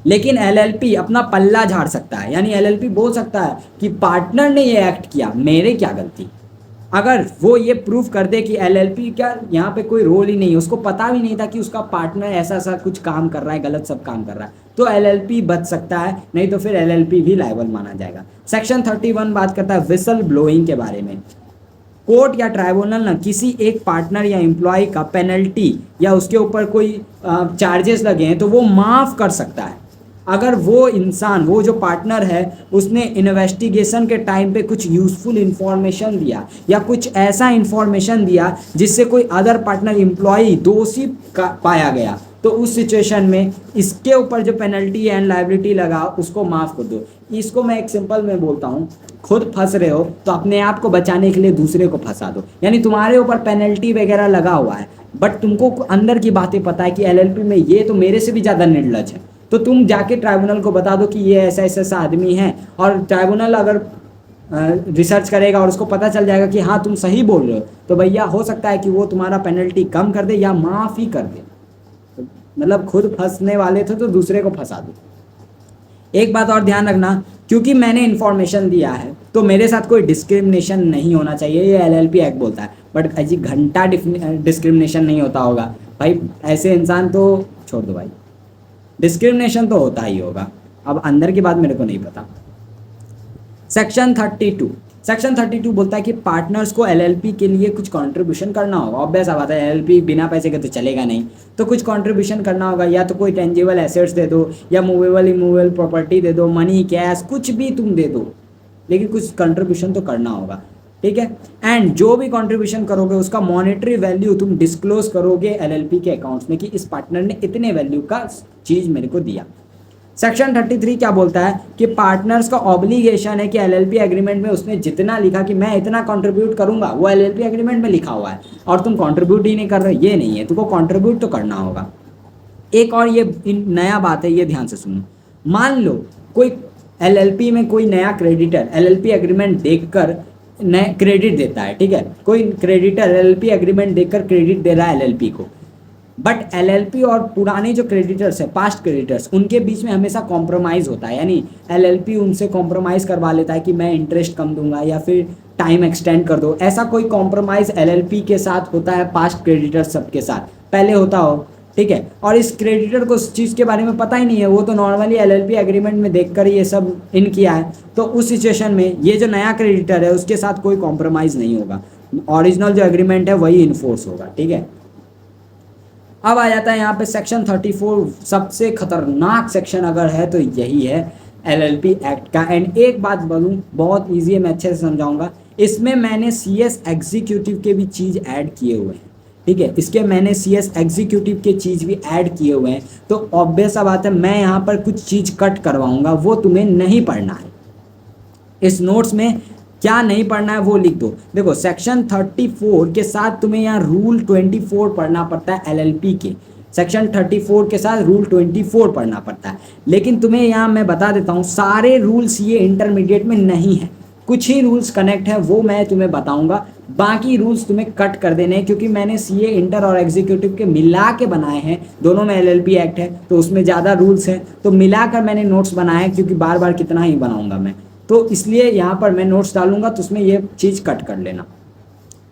लेकिन एलएलपी अपना पल्ला झाड़ सकता है, यानी एलएलपी बोल सकता है कि पार्टनर ने ये एक्ट किया, मेरे क्या गलती। अगर वो ये प्रूफ कर दे कि एलएलपी क्या यहाँ पे कोई रोल ही नहीं है, उसको पता भी नहीं था कि उसका पार्टनर ऐसा ऐसा कुछ काम कर रहा है, गलत सब काम कर रहा है, तो एलएलपी बच सकता है, नहीं तो फिर एलएलपी भी लायबल माना जाएगा। सेक्शन 31 बात करता है विसल ब्लोइंग के बारे में। कोर्ट या ट्राइब्यूनल ना किसी एक पार्टनर या एम्प्लॉय का पेनल्टी या उसके ऊपर कोई चार्जेस लगे हैं तो वो माफ़ कर सकता है, अगर वो इंसान, वो जो पार्टनर है, उसने इन्वेस्टिगेशन के टाइम पे कुछ यूज़फुल इन्फॉर्मेशन दिया या कुछ ऐसा इन्फॉर्मेशन दिया जिससे कोई अदर पार्टनर एम्प्लॉय दोषी पाया गया, तो उस सिचुएशन में इसके ऊपर जो पेनल्टी एंड लायबिलिटी लगा उसको माफ़ कर दो। इसको मैं एक सिंपल में बोलता हूँ, खुद फंस रहे हो तो अपने आप को बचाने के लिए दूसरे को फंसा दो, यानी तुम्हारे ऊपर पेनल्टी वगैरह लगा हुआ है बट तुमको अंदर की बातें पता है कि एलएलपी में ये तो मेरे से भी ज़्यादा निर्लज है, तो तुम जाके ट्राइब्यूनल को बता दो कि ये ऐसा ऐसा आदमी है, और ट्राइब्यूनल अगर रिसर्च करेगा और उसको पता चल जाएगा कि हाँ तुम सही बोल रहे हो, तो भैया हो सकता है कि वो तुम्हारा पेनल्टी कम कर दे या माफ़ ही कर दे। तो मतलब खुद फंसने वाले थे तो दूसरे को फंसा दो। एक बात और ध्यान रखना, क्योंकि मैंने इन्फॉर्मेशन दिया है तो मेरे साथ कोई डिस्क्रिमिनेशन नहीं होना चाहिए, ये एलएलपी एक्ट बोलता है, बट अजी घंटा डिस्क्रिमिनेशन नहीं होता होगा भाई, ऐसे इंसान तो छोड़ दो भाई, डिस्क्रिमिनेशन तो होता ही होगा। अब अंदर की बात मेरे को नहीं पता। सेक्शन 32 बोलता है कि पार्टनर्स को एलएलपी के लिए कुछ कंट्रीब्यूशन करना होगा। ऑब्वियस बात है, एलएलपी बिना पैसे के तो चलेगा नहीं, तो कुछ कंट्रीब्यूशन करना होगा, या तो कोई टेंजिबल एसेट्स दे दो या मूवेबल इमूवेबल प्रॉपर्टी दे दो, मनी कैश कुछ भी तुम दे दो, लेकिन कुछ कंट्रीब्यूशन तो करना होगा, ठीक है। एंड जो भी कंट्रीब्यूशन करोगे उसका मॉनेटरी वैल्यू तुम डिस्क्लोज करोगे एलएलपी के अकाउंट्स में कि इस पार्टनर ने इतने वैल्यू का चीज़ मेरे को दिया। सेक्शन 33 क्या बोलता है कि पार्टनर्स का ऑब्लिगेशन है कि एलएलपी एग्रीमेंट में उसने जितना लिखा कि मैं इतना कंट्रीब्यूट करूंगा, वो एलएलपी एग्रीमेंट में लिखा हुआ है और तुम कंट्रीब्यूट ही नहीं कर रहे, ये नहीं है, तुमको कंट्रीब्यूट तो करना होगा। एक और ये नया बात है, ये ध्यान से सुनो। मान लो कोई एलएलपी में कोई नया क्रेडिटर एलएलपी एग्रीमेंट देखकर नए क्रेडिट देता है, ठीक है, कोई क्रेडिटर एलएलपी एग्रीमेंट देखकर क्रेडिट दे रहा है एलएलपी को, बट एलएलपी और पुराने जो क्रेडिटर्स हैं, पास्ट क्रेडिटर्स, उनके बीच में हमेशा कॉम्प्रोमाइज़ होता है, यानी एलएलपी उनसे कॉम्प्रोमाइज़ करवा लेता है कि मैं इंटरेस्ट कम दूंगा या फिर टाइम एक्सटेंड कर दो। ऐसा कोई कॉम्प्रोमाइज़ एलएलपी के साथ होता है पास्ट क्रेडिटर्स सबके साथ, पहले होता हो, ठीक है, और इस क्रेडिटर को उस चीज़ के बारे में पता ही नहीं है, वो तो नॉर्मली एलएलपी एग्रीमेंट में देखकर ये सब इन किया है, तो उस सिचुएशन में ये जो नया क्रेडिटर है उसके साथ कोई कॉम्प्रोमाइज़ नहीं होगा, ओरिजिनल जो एग्रीमेंट है वही इन्फोर्स होगा, ठीक है। अब आ जाता है यहाँ पे सेक्शन 34, सबसे खतरनाक सेक्शन अगर है तो यही है एलएलपी एक्ट का। एंड एक बात बोलूँ, बहुत ईजी है, मैं अच्छे से समझाऊंगा, इसमें मैंने सीएस एग्जीक्यूटिव के भी चीज़ ऐड किए हुए हैं, ठीक है, इसके मैंने सीएस एग्जीक्यूटिव के चीज़ भी ऐड किए हुए हैं, तो ऑब्वियस सा बात है मैं यहाँ पर कुछ चीज़ कट करवाऊँगा, वो तुम्हें नहीं पढ़ना है। इस नोट्स में क्या नहीं पढ़ना है वो लिख दो। देखो सेक्शन 34 के साथ तुम्हें यहाँ रूल 24 पढ़ना पड़ता है एलएलपी के, सेक्शन 34 के साथ रूल 24 पढ़ना पड़ता है, लेकिन तुम्हें यहाँ मैं बता देता हूँ सारे रूल्स ये इंटरमीडिएट में नहीं है, कुछ ही रूल्स कनेक्ट हैं वो मैं तुम्हें बताऊंगा, बाकी रूल्स तुम्हें कट कर देने हैं, क्योंकि मैंने सीए इंटर और एग्जीक्यूटिव के मिला के बनाए हैं, दोनों में एलएलपी एक्ट है तो उसमें ज़्यादा रूल्स हैं, तो मिलाकर मैंने नोट्स बनाए हैं, क्योंकि बार बार कितना ही बनाऊंगा मैं, तो इसलिए यहाँ पर मैं नोट्स डालूंगा तो उसमें ये चीज़ कट कर लेना।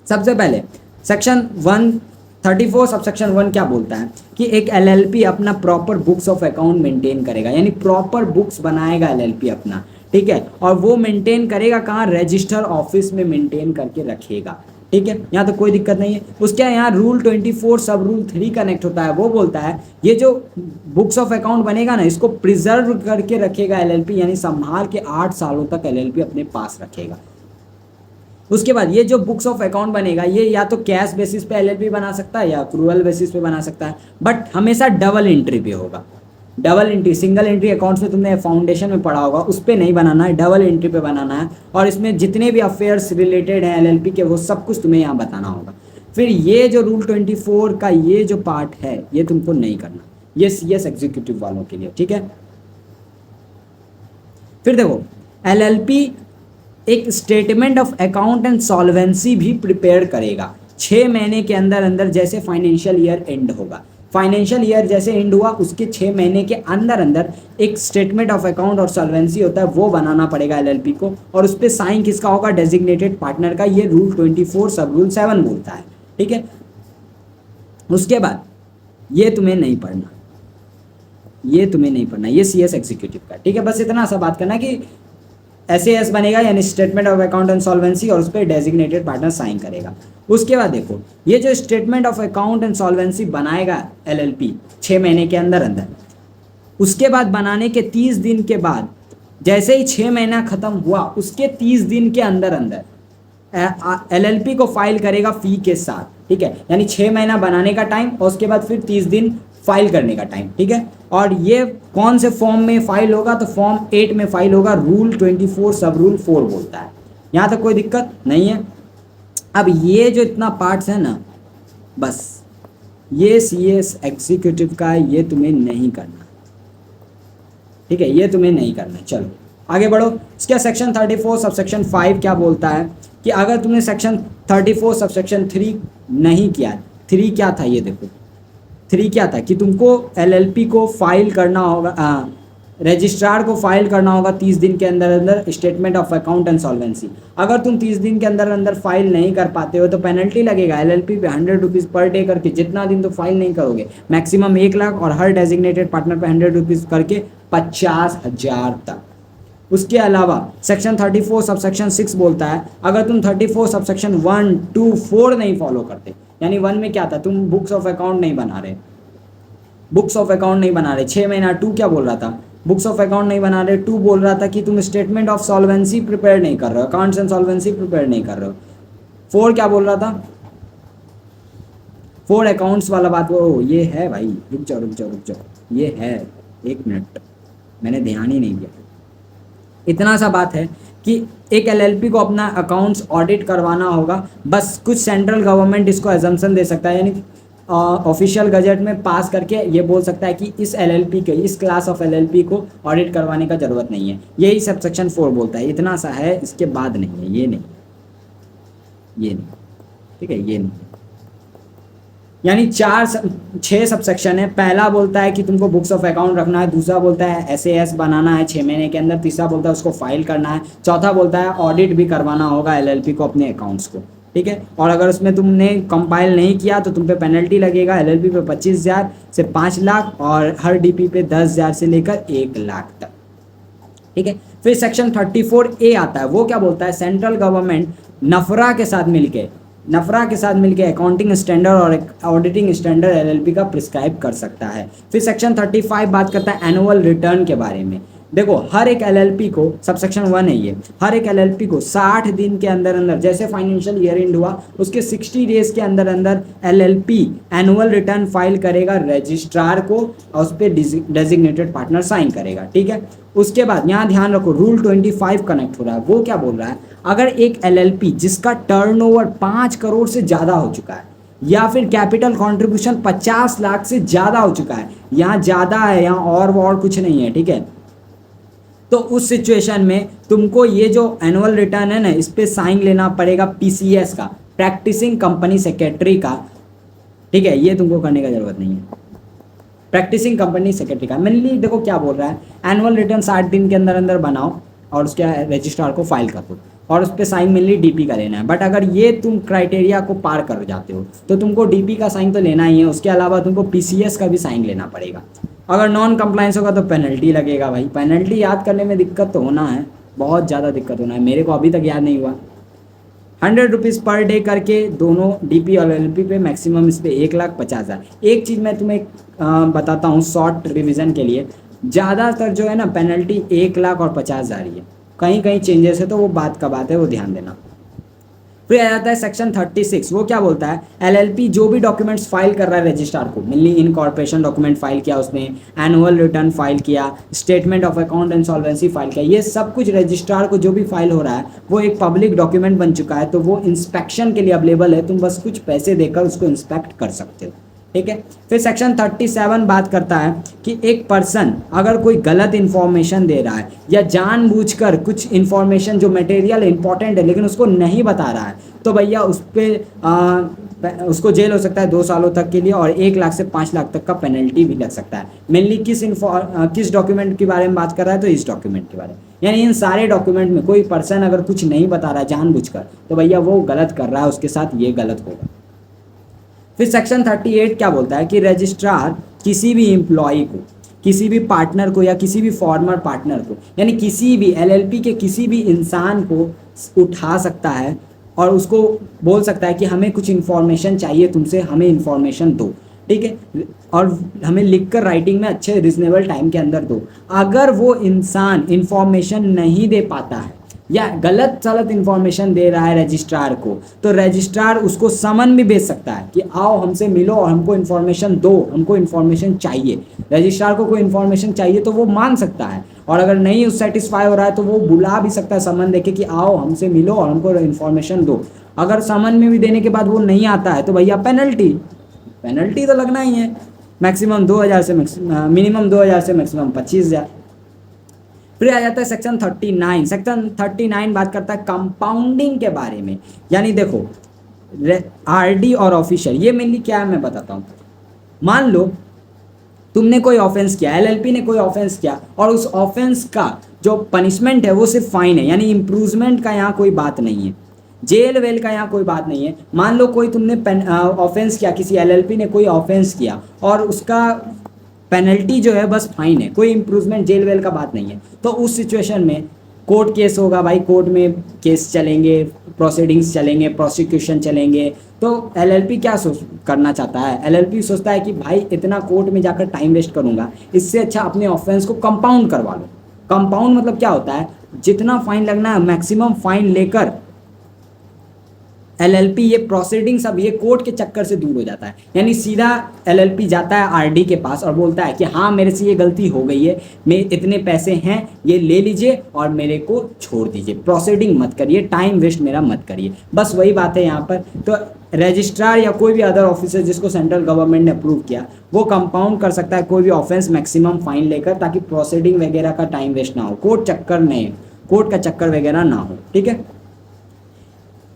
सबसे पहले सेक्शन 134 सब सेक्शन 1 क्या बोलता है कि एक एलएलपी अपना proper books of account maintain करेगा, यानी प्रॉपर बुक्स बनाएगा एलएलपी अपना, ठीक है, और वो मेंटेन करेगा कहाँ, रजिस्टर ऑफिस में मेंटेन करके रखेगा। ठीक है, यहाँ तो कोई दिक्कत नहीं है। उसके यहाँ रूल 24 सब रूल 3 कनेक्ट होता है, वो बोलता है ये जो बुक्स ऑफ अकाउंट बनेगा ना, इसको प्रिजर्व करके रखेगा एलएलपी, यानी संभाल के 8 सालों तक एलएलपी अपने पास रखेगा। उसके बाद ये जो बुक्स ऑफ अकाउंट बनेगा, ये या तो कैश बेसिस पे एलएलपी बना सकता है या अक्रूवल बेसिस पे बना सकता है, बट हमेशा डबल एंट्री पे होगा। Double entry, single entry accounts में तुमने फाउंडेशन में पढ़ा होगा, उस पर नहीं बनाना है, डबल एंट्री पे बनाना है। और इसमें जितने भी अफेयर्स रिलेटेड हैं एलएलपी के, वो सब कुछ तुम्हें यहाँ बताना होगा। फिर ये जो रूल 24 का ये जो पार्ट है, ये तुमको नहीं करना, ये सीएस एग्जीक्यूटिव वालों के लिए। ठीक है, फिर देखो एलएलपी एक statement of account and solvency भी प्रिपेयर करेगा 6 महीने के अंदर अंदर, जैसे फाइनेंशियल ईयर एंड होगा। फाइनेंशियल ईयर जैसे एंड हुआ, उसके 6 महीने के अंदर अंदर एक स्टेटमेंट ऑफ अकाउंट और सॉल्वेंसी होता है, वो बनाना पड़ेगा एलएलपी को। और उस पर साइन किसका होगा, डेजिग्नेटेड पार्टनर का। ये रूल 24 सब रूल 7 बोलता है। ठीक है, उसके बाद ये तुम्हें नहीं पढ़ना, ये तुम्हें नहीं पढ़ना, ये सीएस एग्जीक्यूटिव का। ठीक है, बस इतना सा बात करना कि एसएएस बनेगा, यानी statement of account and solvency, और उस पर डेजिग्नेटेड पार्टनर साइन करेगा। उसके बाद देखो ये जो statement of account and solvency बनाएगा एलएलपी 6 महीने के अंदर अंदर, उसके बाद बनाने के 30 दिन के बाद, जैसे ही 6 महीना खत्म हुआ, उसके 30 दिन के अंदर अंदर एलएलपी को फाइल करेगा फी के साथ। ठीक है, यानी 6 महीना बनाने का टाइम और उसके बाद फिर 30 दिन फाइल करने का टाइम। ठीक है, और ये कौन से फॉर्म में फाइल होगा, तो फॉर्म 8 में फाइल होगा। रूल 24 सब रूल 4 बोलता है। यहाँ तक कोई दिक्कत नहीं है। अब ये जो इतना पार्ट्स है ना, बस ये सीएस एग्जीक्यूटिव का है, ये तुम्हें नहीं करना। ठीक है, ये तुम्हें नहीं करना। चलो आगे बढ़ो। इसका सेक्शन 34 सबसेक्शन 5 क्या बोलता है कि अगर तुमने सेक्शन 34 सबसेक्शन 3 नहीं किया, 3 क्या था ये देखो, 3 क्या था कि तुमको एलएलपी को फाइल करना होगा, रजिस्ट्रार को फाइल करना होगा 30 दिन के अंदर अंदर statement of account and solvency. अगर तुम 30 दिन के अंदर अंदर फाइल नहीं कर पाते हो तो पेनल्टी लगेगा एलएलपी पे 100 रुपीज़ पर डे करके। जितना दिन तो फाइल नहीं करोगे, मैक्सिमम 1 लाख, और हर डेजिग्नेटेड पार्टनर पे 100 रुपीज़ करके 50,000 तक। उसके अलावा सेक्शन 34 सबसेक्शन 6 बोलता है अगर तुम 34 सबसेक्शन 1, 2, 4 नहीं फॉलो करते, यानी 1 में क्या था, तुम बुक्स ऑफ अकाउंट नहीं बना रहे, बुक्स ऑफ अकाउंट नहीं बना रहे 6 महीना। 2 क्या बोल रहा था, बुक्स ऑफ अकाउंट नहीं बना रहे। 2 बोल रहा था कि तुम स्टेटमेंट ऑफ सॉल्वेंसी प्रिपेयर नहीं कर रहे हो, अकाउंट्स एंड सॉल्वेंसी प्रिपेयर नहीं कर रहे हो। 4 क्या बोल रहा था, 4 अकाउंट्स वाला बात। वो ये है भाई, रुक जाओ रुक जाओ रुक जाओ, ये है, 1 मिनट, मैंने ध्यान ही नहीं दिया। इतना सा बात है कि एक एलएलपी को अपना अकाउंट्स ऑडिट करवाना होगा, बस कुछ सेंट्रल गवर्नमेंट इसको एजम्पशन दे सकता है, यानी ऑफिशियल गजट में पास करके ये बोल सकता है कि इस एलएलपी के, इस क्लास ऑफ एलएलपी को ऑडिट करवाने का ज़रूरत नहीं है। यही सब सेक्शन 4 बोलता है। इतना सा है, इसके बाद नहीं है, ये नहीं, ये नहीं। ठीक है, ये नहीं। यानी 6 सबसेक्शन है। पहला बोलता है कि तुमको बुक्स ऑफ अकाउंट रखना है, दूसरा बोलता है एसएएस बनाना है 6 महीने के अंदर, तीसरा बोलता है उसको फाइल करना है, चौथा बोलता है ऑडिट भी करवाना होगा एलएलपी को अपने अकाउंट्स को। ठीक है, और अगर उसमें तुमने कंपाइल नहीं किया तो तुम पे पेनल्टी लगेगा, एलएलपी पे 25,000 से 5 लाख और हर डीपी पे 10,000 से लेकर 1 लाख तक। ठीक है, फिर सेक्शन 34A आता है। वो क्या बोलता है, सेंट्रल गवर्नमेंट नफरा के साथ मिलके अकाउंटिंग स्टैंडर्ड और ऑडिटिंग स्टैंडर्ड एलएलपी का प्रिस्क्राइब कर सकता है। फिर सेक्शन 35 बात करता है एनुअल रिटर्न के बारे में। देखो हर एक एलएलपी को, सबसेक्शन 1 है ये, हर एक एलएलपी को 60 दिन के अंदर अंदर, जैसे फाइनेंशियल ईयर एंड हुआ उसके 60 डेज के अंदर अंदर एलएलपी एनुअल रिटर्न फाइल करेगा रजिस्ट्रार को, और उस पर डेजिग्नेटेड पार्टनर साइन करेगा। ठीक है, उसके बाद यहाँ ध्यान रखो रूल 25 कनेक्ट हो रहा है। वो क्या बोल रहा है, अगर एक एलएलपी जिसका टर्नओवर 5 करोड़ से ज़्यादा हो चुका है या फिर कैपिटल कंट्रीब्यूशन 50 लाख से ज़्यादा हो चुका है, यहाँ ज़्यादा है, यहाँ और कुछ नहीं है। ठीक है, तो उस सिचुएशन में तुमको ये जो एनुअल रिटर्न है ना, इस पे साइन लेना पड़ेगा पीसीएस का, प्रैक्टिसिंग कंपनी सेक्रेटरी का। ठीक है, ये तुमको करने का जरूरत नहीं है, प्रैक्टिसिंग कंपनी सेक्रेटरी का। मेनली देखो क्या बोल रहा है, एनुअल रिटर्न 60 दिन के अंदर अंदर बनाओ और उसके रजिस्ट्रार को फाइल कर दो और उस पर साइन मेनली डीपी का लेना है। बट अगर ये तुम क्राइटेरिया को पार कर जाते हो तो तुमको डीपी का साइन तो लेना ही है, उसके अलावा तुमको पीसीएस का भी साइन लेना पड़ेगा। अगर नॉन कंप्लायंस होगा तो पेनल्टी लगेगा भाई, पेनल्टी याद करने में दिक्कत तो होना है। बहुत ज़्यादा दिक्कत होना है, मेरे को अभी तक याद नहीं हुआ। 100 रुपीज़ पर डे करके दोनों डीपी और एलएलपी पे मैक्सिमम इस पे 1,50,000। एक चीज़ मैं तुम्हें बताता हूँ शॉर्ट रिवीजन के लिए, ज़्यादातर जो है ना पेनल्टी 1,50,000 ही है, कहीं कहीं चेंजेस है तो वो बात का बात है, वो ध्यान देना। फिर आ जाता है सेक्शन 36, वो क्या बोलता है, एलएलपी जो भी डॉक्यूमेंट्स फाइल कर रहा है रजिस्ट्रार को, मेनली इनकॉर्पोरेशन डॉक्यूमेंट फाइल किया उसने, एनुअल रिटर्न फाइल किया, statement of account and solvency file किया, ये सब कुछ रजिस्ट्रार को जो भी फाइल हो रहा है वो एक पब्लिक डॉक्यूमेंट बन चुका है, तो वो इंस्पेक्शन के लिए अवेलेबल है, तुम बस कुछ पैसे देकर उसको इंस्पेक्ट कर सकते हो, ठीक है। फिर सेक्शन 37 बात करता है कि एक पर्सन अगर कोई गलत इन्फॉर्मेशन दे रहा है या जानबूझकर कुछ इन्फॉर्मेशन जो मटेरियल इंपॉर्टेंट है लेकिन उसको नहीं बता रहा है, तो भैया उस पर उसको जेल हो सकता है 2 सालों तक के लिए और 1 लाख से 5 लाख तक का पेनल्टी भी लग सकता है। मेनली किस डॉक्यूमेंट के बारे में बात कर रहा है, तो इस डॉक्यूमेंट के बारे में, यानी इन सारे डॉक्यूमेंट में कोई पर्सन अगर कुछ नहीं बता रहा है जानबूझकर, तो भैया वो गलत कर रहा है, उसके साथ ये गलत होगा। फिर सेक्शन 38 क्या बोलता है कि रजिस्ट्रार किसी भी एम्प्लॉय को, किसी भी पार्टनर को या किसी भी फॉर्मर पार्टनर को, यानी किसी भी एलएलपी के किसी भी इंसान को उठा सकता है और उसको बोल सकता है कि हमें कुछ इन्फॉर्मेशन चाहिए तुमसे, हमें इन्फॉर्मेशन दो, ठीक है, और हमें लिखकर राइटिंग में अच्छे रिजनेबल टाइम के अंदर दो। अगर वो इंसान इन्फॉर्मेशन नहीं दे पाता है या गलत सलत इन्फॉर्मेशन दे रहा है रजिस्ट्रार को, तो रजिस्ट्रार उसको समन भी भेज सकता है कि आओ हमसे मिलो और हमको इन्फॉर्मेशन दो, हमको इन्फॉर्मेशन चाहिए। रजिस्ट्रार को कोई इन्फॉर्मेशन चाहिए तो वो मान सकता है, और अगर नहीं उस सेटिस्फाई हो रहा है तो वो बुला भी सकता है समन देके कि आओ हमसे मिलो और हमको इन्फॉर्मेशन दो। अगर समन में भी देने के बाद वो नहीं आता है तो भैया पेनल्टी तो लगना ही है, मैक्सिमम 2,000 से मिनिमम 2,000 से मैक्सिमम 25,000। फिर आ जाता है सेक्शन 39। सेक्शन 39 बात करता है कंपाउंडिंग के बारे में, यानी देखो आरडी और ऑफिशियल, ये मेनली क्या है मैं बताता हूँ। मान लो तुमने कोई ऑफेंस किया, एलएलपी ने कोई ऑफेंस किया और उस ऑफेंस का जो पनिशमेंट है वो सिर्फ फाइन है, यानी इम्प्रूवमेंट का यहाँ कोई बात नहीं है, जेल वेल का यहाँ कोई बात नहीं है। मान लो कोई तुमने ऑफेंस किया, किसी एलएलपी ने कोई ऑफेंस किया और उसका पेनल्टी जो है बस फाइन है, कोई इम्प्रूवमेंट जेल वेल का बात नहीं है, तो उस सिचुएशन में कोर्ट केस होगा भाई, कोर्ट में केस चलेंगे, प्रोसीडिंग्स चलेंगे, प्रोसिक्यूशन चलेंगे। तो एलएलपी क्या करना चाहता है, एलएलपी सोचता है कि भाई इतना कोर्ट में जाकर टाइम वेस्ट करूंगा, इससे अच्छा अपने ऑफेंस को कंपाउंड करवा लो। कंपाउंड मतलब क्या होता है, जितना फाइन लगना है मैक्सिमम फाइन लेकर एलएलपी ये प्रोसीडिंग सब ये कोर्ट के चक्कर से दूर हो जाता है, यानी सीधा एलएलपी जाता है आरडी के पास और बोलता है कि हाँ मेरे से ये गलती हो गई है, मैं इतने पैसे हैं ये ले लीजिए और मेरे को छोड़ दीजिए, प्रोसीडिंग मत करिए, टाइम वेस्ट मेरा मत करिए। बस वही बात है यहाँ पर। तो रजिस्ट्रार या कोई भी अदर ऑफिसर जिसको सेंट्रल गवर्नमेंट ने अप्रूव किया वो कंपाउंड कर सकता है कोई भी ऑफेंस मैक्सिमम फाइन लेकर, ताकि प्रोसीडिंग वगैरह का टाइम वेस्ट ना हो, कोर्ट का चक्कर वगैरह ना हो, ठीक है।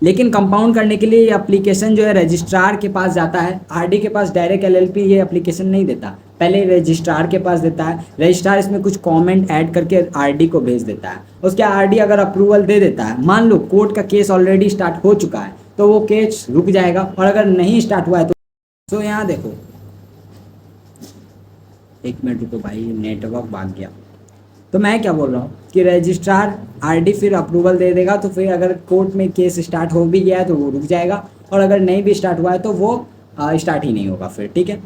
लेकिन कंपाउंड करने के लिए ये एप्लीकेशन जो है रजिस्ट्रार के पास जाता है, आरडी के पास डायरेक्ट एलएलपी ये एप्लीकेशन नहीं देता, पहले रजिस्ट्रार के पास देता है, रजिस्ट्रार इसमें कुछ कमेंट ऐड करके आरडी को भेज देता है, उसके आरडी अगर अप्रूवल दे देता है, मान लो कोर्ट का केस ऑलरेडी स्टार्ट हो चुका है तो वो केस रुक जाएगा, और अगर नहीं स्टार्ट हुआ है तो यहाँ देखो, एक मिनट रुको भाई नेटवर्क भाग गया। तो मैं क्या बोल रहा हूँ कि रजिस्ट्रार आरडी फिर अप्रूवल दे देगा, तो फिर अगर कोर्ट में केस स्टार्ट हो भी गया है तो वो रुक जाएगा, और अगर नहीं भी स्टार्ट हुआ है तो वो स्टार्ट ही नहीं होगा फिर, ठीक है।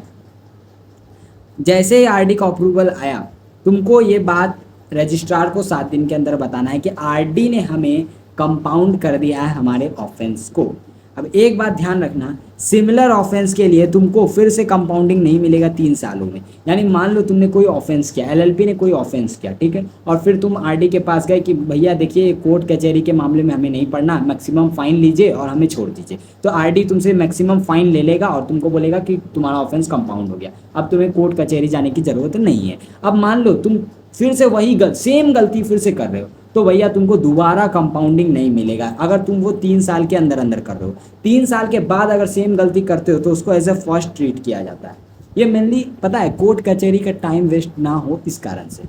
जैसे ही आरडी का अप्रूवल आया, तुमको ये बात रजिस्ट्रार को 7 दिन के अंदर बताना है कि आरडी ने हमें कंपाउंड कर दिया है हमारे ऑफेंस को। अब एक बात ध्यान रखना, सिमिलर ऑफेंस के लिए तुमको फिर से कंपाउंडिंग नहीं मिलेगा 3 सालों में। यानी मान लो तुमने कोई ऑफेंस किया, एलएलपी ने कोई ऑफेंस किया, ठीक है, और फिर तुम आरडी के पास गए कि भैया देखिए कोर्ट कचहरी के मामले में हमें नहीं पढ़ना, मैक्सिमम फाइन लीजिए और हमें छोड़ दीजिए। तो आरडी तुमसे मैक्सिमम फाइन ले लेगा और तुमको बोलेगा कि तुम्हारा ऑफेंस कंपाउंड हो गया, अब तुम्हें कोर्ट कचहरी जाने की ज़रूरत नहीं है। अब मान लो तुम फिर से वही सेम गलती फिर से कर रहे हो, तो भैया तुमको दोबारा कंपाउंडिंग नहीं मिलेगा, अगर तुम वो 3 साल के अंदर अंदर कर रहे हो। 3 साल के बाद अगर सेम गलती करते हो तो उसको एज ए फर्स्ट ट्रीट किया जाता है। ये मेनली पता है कोर्ट कचहरी का टाइम वेस्ट ना हो इस कारण से।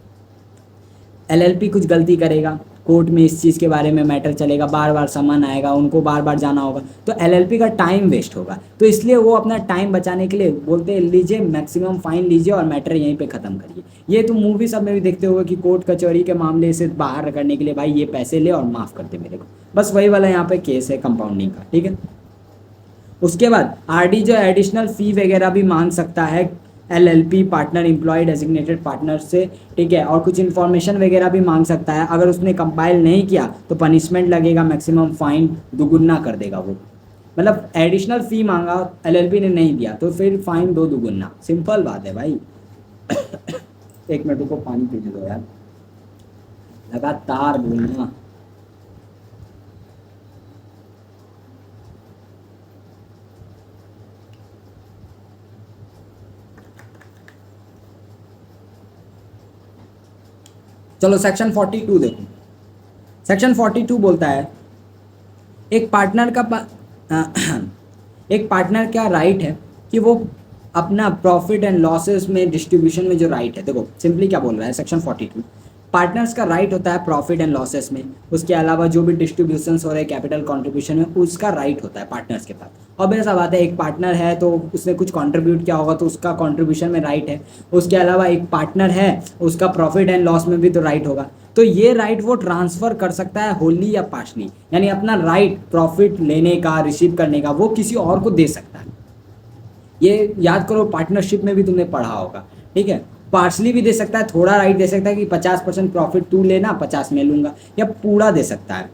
एलएलपी कुछ गलती करेगा, कोर्ट में इस चीज़ के बारे में मैटर चलेगा, बार बार समन आएगा, उनको बार बार जाना होगा, तो एलएलपी का टाइम वेस्ट होगा। तो इसलिए वो अपना टाइम बचाने के लिए बोलते हैं लीजिए मैक्सिमम फाइन लीजिए और मैटर यहीं पे ख़त्म करिए। ये तुम मूवी सब में भी देखते होगे कि कोर्ट कचहरी के मामले से बाहर करने के लिए भाई ये पैसे ले और माफ़ कर दे मेरे को, बस वही वाला यहाँ पे केस है कंपाउंडिंग का, ठीक है। उसके बाद आरडी जो एडिशनल फ़ी वगैरह भी मांग सकता है LLP partner employ designated partner से, ठीक है। और कुछ इन्फॉर्मेशन वगैरह भी मांग सकता है, अगर उसने कंपाइल नहीं किया तो पनिशमेंट लगेगा, मैक्सिमम फाइन दुगुना कर देगा वो। मतलब एडिशनल फ़ी मांगा एलएलपी ने नहीं दिया तो फिर फाइन दो दुगुना, सिंपल बात है भाई। एक मिनट को पानी पीने दो यार, लगातार बोलना। चलो सेक्शन 42 देखो। सेक्शन 42 बोलता है एक पार्टनर एक पार्टनर का राइट है कि वो अपना प्रॉफिट एंड लॉसेस में डिस्ट्रीब्यूशन में जो राइट है, देखो सिंपली क्या बोल रहा है सेक्शन 42, पार्टनर्स का राइट होता है प्रॉफिट एंड लॉसेस में, उसके अलावा जो भी डिस्ट्रीब्यूशंस हो रहे हैं कैपिटल कंट्रीब्यूशन में उसका राइट होता है पार्टनर्स के पास। अब ऐसा बात है एक पार्टनर है तो उसने कुछ कंट्रीब्यूट किया होगा तो उसका कंट्रीब्यूशन में राइट है, उसके अलावा एक पार्टनर है उसका प्रॉफिट एंड लॉस में भी तो राइट होगा। तो ये राइट वो ट्रांसफ़र कर सकता है होली या पार्शली, यानी अपना राइट प्रॉफिट लेने का रिसीव करने का वो किसी और को दे सकता है। ये याद करो पार्टनरशिप में भी तुमने पढ़ा होगा, ठीक है। पार्शली भी दे सकता है, थोड़ा राइट दे सकता है कि 50% प्रॉफिट तू लेना 50 मैं लूँगा, या पूरा दे सकता है।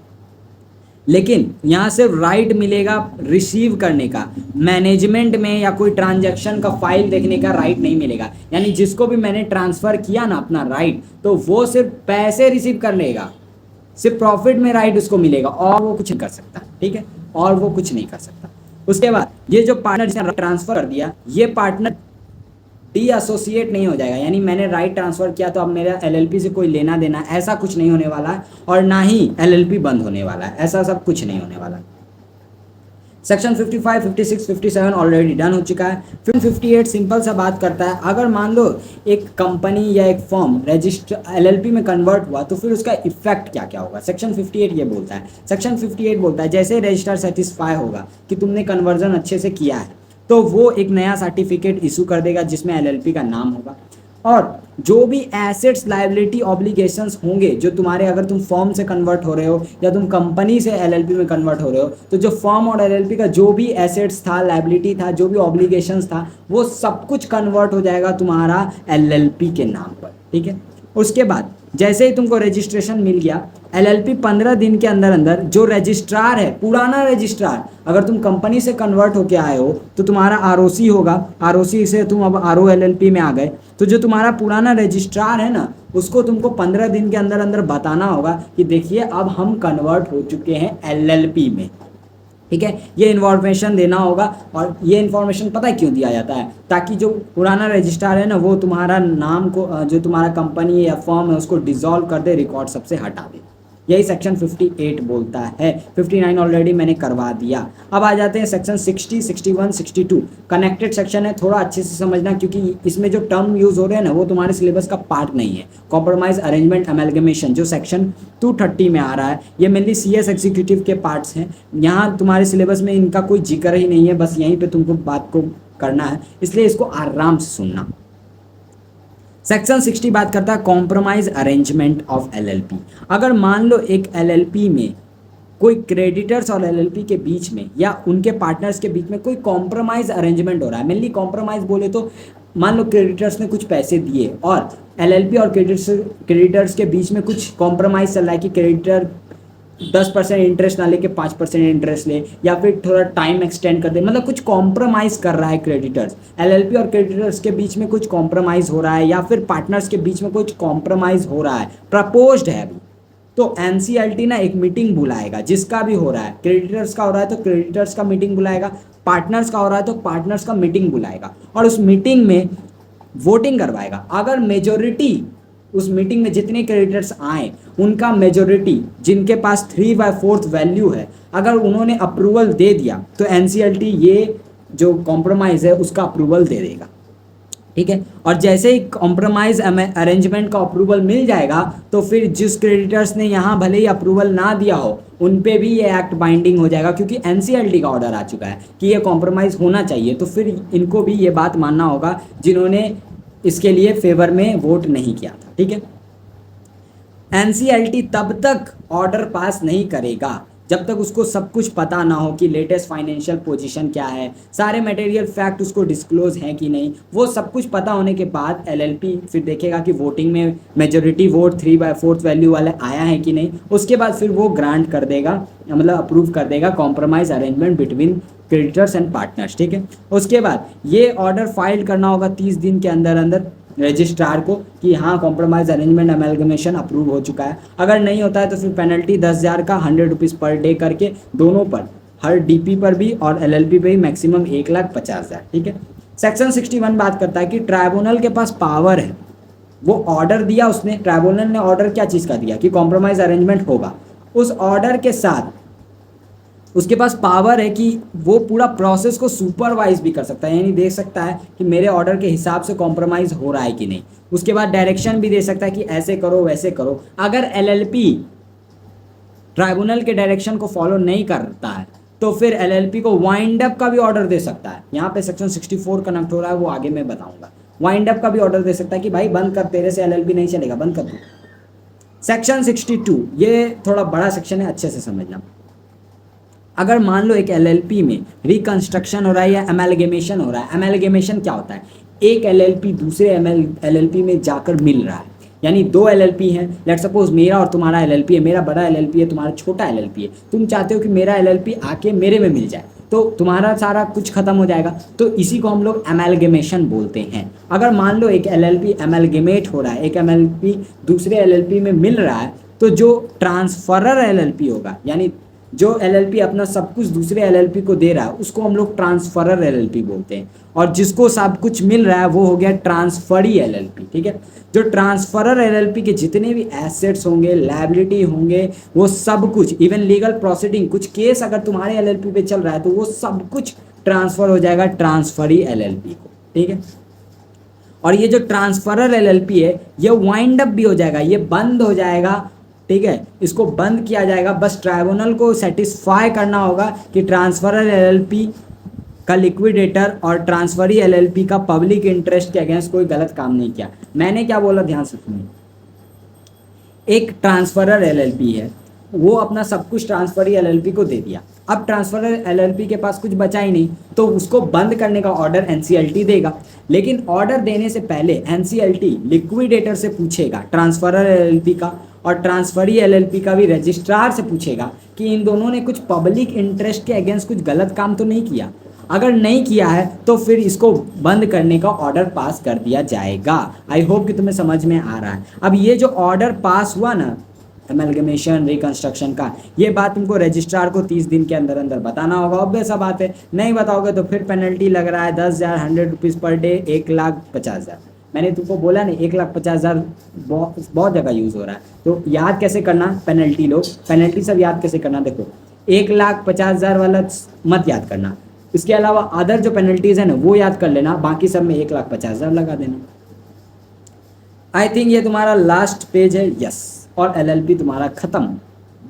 लेकिन यहाँ से राइट मिलेगा रिसीव करने का, मैनेजमेंट में या कोई ट्रांजैक्शन का फाइल देखने का राइट नहीं मिलेगा। यानी जिसको भी मैंने ट्रांसफ़र किया ना अपना राइट, तो वो सिर्फ पैसे रिसीव कर लेगा, सिर्फ प्रॉफिट में राइट उसको मिलेगा और वो कुछ नहीं कर सकता, ठीक है, और वो कुछ नहीं कर सकता। उसके बाद ये जो पार्टनर जिसने ट्रांसफ़र कर दिया, ये पार्टनर डी एसोसिएट नहीं हो जाएगा, यानी मैंने राइट ट्रांसफ़र किया तो अब मेरा एलएलपी से कोई लेना देना ऐसा कुछ नहीं होने वाला है, और ना ही एलएलपी बंद होने वाला है, ऐसा सब कुछ नहीं होने वाला। सेक्शन 55, 56, 57 ऑलरेडी डन हो चुका है। फिर 58 सिंपल सा बात करता है, अगर मान लो एक कंपनी या एक फर्म रजिस्टर एलएलपी में कन्वर्ट हुआ तो फिर उसका इफेक्ट क्या क्या होगा। सेक्शन 58 ये बोलता है, सेक्शन 58 बोलता है जैसे रजिस्टर सेटिस्फाई होगा कि तुमने कन्वर्जन अच्छे से किया है तो वो एक नया सर्टिफिकेट इशू कर देगा जिसमें एलएलपी का नाम होगा, और जो भी एसेट्स लायबिलिटी ऑब्लिगेशंस होंगे जो तुम्हारे, अगर तुम फर्म से कन्वर्ट हो रहे हो या तुम कंपनी से एलएलपी में कन्वर्ट हो रहे हो, तो जो फर्म और एलएलपी का जो भी एसेट्स था, लायबिलिटी था, जो भी ऑब्लिगेशंस था, वो सब कुछ कन्वर्ट हो जाएगा तुम्हारा एलएलपी के नाम पर, ठीक है। उसके बाद जैसे ही तुमको रजिस्ट्रेशन मिल गया, एलएलपी 15 दिन के अंदर अंदर जो रजिस्ट्रार है, पुराना रजिस्ट्रार, अगर तुम कंपनी से कन्वर्ट होके आए हो तो तुम्हारा आरओसी होगा, आरओसी से तुम अब आरओ एलएलपी में आ गए, तो जो तुम्हारा पुराना रजिस्ट्रार है ना उसको तुमको 15 दिन के अंदर अंदर बताना होगा कि देखिए अब हम कन्वर्ट हो चुके हैं एलएलपी में, ठीक है। ये इन्फॉर्मेशन देना होगा, और ये इन्फॉर्मेशन पता है क्यों दिया जाता है, ताकि जो पुराना रजिस्ट्रार है ना वो तुम्हारा नाम को, जो तुम्हारा कंपनी या फर्म है उसको डिसॉल्व कर दे, रिकॉर्ड सबसे हटा दे। यही सेक्शन 58 बोलता है। 59 ऑलरेडी मैंने करवा दिया। अब आ जाते हैं सेक्शन 60, 61, 62। कनेक्टेड सेक्शन है, थोड़ा अच्छे से समझना क्योंकि इसमें जो टर्म यूज़ हो रहे हैं ना वो तुम्हारे सिलेबस का पार्ट नहीं है। कॉम्प्रोमाइज अरेंजमेंट अमेलगमेशन जो सेक्शन 230 में आ रहा है, ये मेनली CS एग्जीक्यूटिव के पार्ट्स हैं। यहाँ तुम्हारे सिलेबस में इनका कोई जिक्र ही नहीं है, बस यहीं पर तुमको बात को करना है, इसलिए इसको आराम से सुनना। सेक्शन 60 बात करता है कॉम्प्रोमाइज अरेंजमेंट ऑफ एलएलपी। अगर मान लो एक एलएलपी में कोई क्रेडिटर्स और एलएलपी के बीच में या उनके पार्टनर्स के बीच में कोई कॉम्प्रोमाइज अरेंजमेंट हो रहा है, मेनली कॉम्प्रोमाइज बोले तो मान लो क्रेडिटर्स ने कुछ पैसे दिए और एलएलपी और क्रेडिटर्स के बीच में कुछ कॉम्प्रोमाइज चल रहा है कि क्रेडिटर 10% इंटरेस्ट ना लेके 5% इंटरेस्ट ले, या फिर थोड़ा टाइम एक्सटेंड कर दे, मतलब कुछ कॉम्प्रोमाइज़ कर रहा है क्रेडिटर्स, एलएलपी और क्रेडिटर्स के बीच में कुछ कॉम्प्रोमाइज़ हो रहा है, या फिर पार्टनर्स के बीच में कुछ कॉम्प्रोमाइज़ हो रहा है, प्रपोज्ड है अभी, तो एनसीएलटी ना एक मीटिंग बुलाएगा, जिसका भी हो रहा है, क्रेडिटर्स का हो रहा है तो क्रेडिटर्स का मीटिंग बुलाएगा, पार्टनर्स का हो रहा है तो पार्टनर्स का मीटिंग बुलाएगा, और उस मीटिंग में वोटिंग करवाएगा। अगर मेजोरिटी, उस मीटिंग में जितने क्रेडिटर्स आए उनका मेजोरिटी, जिनके पास 3/4 वैल्यू है, अगर उन्होंने अप्रूवल दे दिया तो एनसीएलटी ये जो कॉम्प्रोमाइज़ है उसका अप्रूवल दे देगा। ठीक है। और जैसे ही कॉम्प्रोमाइज अरेंजमेंट का अप्रूवल मिल जाएगा तो फिर जिस क्रेडिटर्स ने यहाँ भले ही अप्रूवल ना दिया हो उन पे भी ये एक्ट बाइंडिंग हो जाएगा, क्योंकि एनसीएलटी का ऑर्डर आ चुका है कि ये कॉम्प्रोमाइज़ होना चाहिए। तो फिर इनको भी ये बात मानना होगा जिन्होंने इसके लिए फेवर में वोट नहीं किया था। ठीक है। एनसीएलटी तब तक ऑर्डर पास नहीं करेगा जब तक उसको सब कुछ पता ना हो कि लेटेस्ट फाइनेंशियल पोजीशन क्या है, सारे मटेरियल फैक्ट उसको डिस्क्लोज हैं कि नहीं। वो सब कुछ पता होने के बाद एलएलपी फिर देखेगा कि वोटिंग में मेजोरिटी वोट 3/4 वैल्यू वाले आया है कि नहीं। उसके बाद फिर वो ग्रांट कर देगा, मतलब अप्रूव कर देगा compromise arrangement between creditors and partners. ठीक है। उसके बाद ये ऑर्डर फाइल करना होगा 30 दिन के अंदर अंदर रजिस्ट्रार को कि हाँ कॉम्प्रोमाइज अरेंजमेंट अमेलगमेशन अप्रूव हो चुका है। अगर नहीं होता है तो फिर पेनल्टी 10,000 का 100 रुपीज़ पर डे करके दोनों पर, हर डीपी पर भी और एलएलपी पे भी मैक्सिमम 1,50,000। ठीक है। सेक्शन 61 बात करता है कि ट्राइब्यूनल के पास पावर है, वो ऑर्डर दिया उसने, ट्राइब्यूनल ने ऑर्डर क्या चीज़ का दिया कि कॉम्प्रोमाइज अरेंजमेंट होगा, उस ऑर्डर के साथ उसके पास पावर है कि वो पूरा प्रोसेस को सुपरवाइज भी कर सकता है, यानी देख सकता है कि मेरे ऑर्डर के हिसाब से कॉम्प्रोमाइज़ हो रहा है कि नहीं। उसके बाद डायरेक्शन भी दे सकता है कि ऐसे करो वैसे करो। अगर एलएलपी ट्राइब्यूनल के डायरेक्शन को फॉलो नहीं करता है तो फिर एलएलपी को वाइंड अप का भी ऑर्डर दे सकता है। यहाँ पे सेक्शन 64 कनेक्ट हो रहा है, वो आगे मैं बताऊंगा। वाइंड अप का भी ऑर्डर दे सकता है कि भाई बंद कर, तेरे से एलएलपी नहीं चलेगा, बंद कर दो। सेक्शन 62 ये थोड़ा बड़ा सेक्शन है, अच्छे से समझना। अगर मान लो एक एलएलपी में रिकंस्ट्रक्शन हो रहा है या अमेलगेमेशन हो रहा है। अमेलगेमेशन क्या होता है, एक एलएलपी दूसरे एलएलपी में जाकर मिल रहा है, यानी दो एलएलपी हैं। लेट सपोज मेरा और तुम्हारा एलएलपी है, मेरा बड़ा एलएलपी है, तुम्हारा छोटा एलएलपी है। तुम चाहते हो कि मेरा एलएलपी आके मेरे में मिल जाए तो तुम्हारा सारा कुछ खत्म हो जाएगा, तो इसी को हम लोग अमेलगेमेशन बोलते हैं। अगर मान लो एक एलएलपी अमेलगेमेट हो रहा है, एक एलएलपी दूसरे एलएलपी में मिल रहा है, तो जो ट्रांसफरर एलएलपी होगा, यानी जो एलएलपी अपना सब कुछ दूसरे एलएलपी को दे रहा है, उसको हम लोग ट्रांसफरर एलएलपी बोलते हैं। और जिसको सब कुछ मिल रहा है वो हो गया ट्रांसफरी एलएलपी। ठीक है। जो ट्रांसफरर एलएलपी के जितने भी एसेट्स होंगे, लायबिलिटी होंगे, वो सब कुछ, इवन लीगल प्रोसीडिंग, कुछ केस अगर तुम्हारे एलएलपी पे चल रहा है तो वो सब कुछ ट्रांसफर हो जाएगा ट्रांसफरी एलएलपी को। ठीक है। और ये जो ट्रांसफरर एलएलपी है ये वाइंड अप भी हो जाएगा, ये बंद हो जाएगा। ठीक है। इसको बंद किया जाएगा, बस ट्राइब्यूनल को सेटिस्फाई करना होगा कि ट्रांसफरर एलएलपी का लिक्विडेटर और ट्रांसफरी एलएलपी का पब्लिक इंटरेस्ट के अगेंस्ट कोई गलत काम नहीं किया। मैंने क्या बोला ध्यान से सुनिए। एक ट्रांसफरर एलएलपी है, वो अपना सब कुछ ट्रांसफरी एलएलपी को दे दिया। अब ट्रांसफरर एलएलपी के पास कुछ बचा ही नहीं, तो उसको बंद करने का ऑर्डर एनसीएलटी देगा। लेकिन ऑर्डर देने से पहले एनसीएलटी लिक्विडेटर से पूछेगा ट्रांसफरर एलएलपी का, और ट्रांसफरी एलएलपी का भी रजिस्ट्रार से पूछेगा कि इन दोनों ने कुछ पब्लिक इंटरेस्ट के अगेंस्ट कुछ गलत काम तो नहीं किया। अगर नहीं किया है तो फिर इसको बंद करने का ऑर्डर पास कर दिया जाएगा। आई होप कि तुम्हें समझ में आ रहा है। अब ये जो ऑर्डर पास हुआ ना एमलगमेशन रिकंस्ट्रक्शन का, ये बात तुमको रजिस्ट्रार को 30 दिन के अंदर अंदर बताना होगा। ऑब्वियस सा बात है, नहीं बताओगे तो फिर पेनल्टी लग रहा है 10,000, 100 रुपीज़ पर डे, 1,50,000। मैंने तुमको बोला नहीं 1,50,000 बहुत जगह यूज़ हो रहा है। तो याद कैसे करना पेनल्टी, लो पेनल्टी सब याद कैसे करना। देखो 1,50,000 वाला मत याद करना, इसके अलावा अदर जो पेनल्टीज़ है ना वो याद कर लेना, बाकी सब में 1,50,000 लगा देना। आई थिंक ये तुम्हारा लास्ट पेज है, यस। और एलएलपी तुम्हारा खत्म,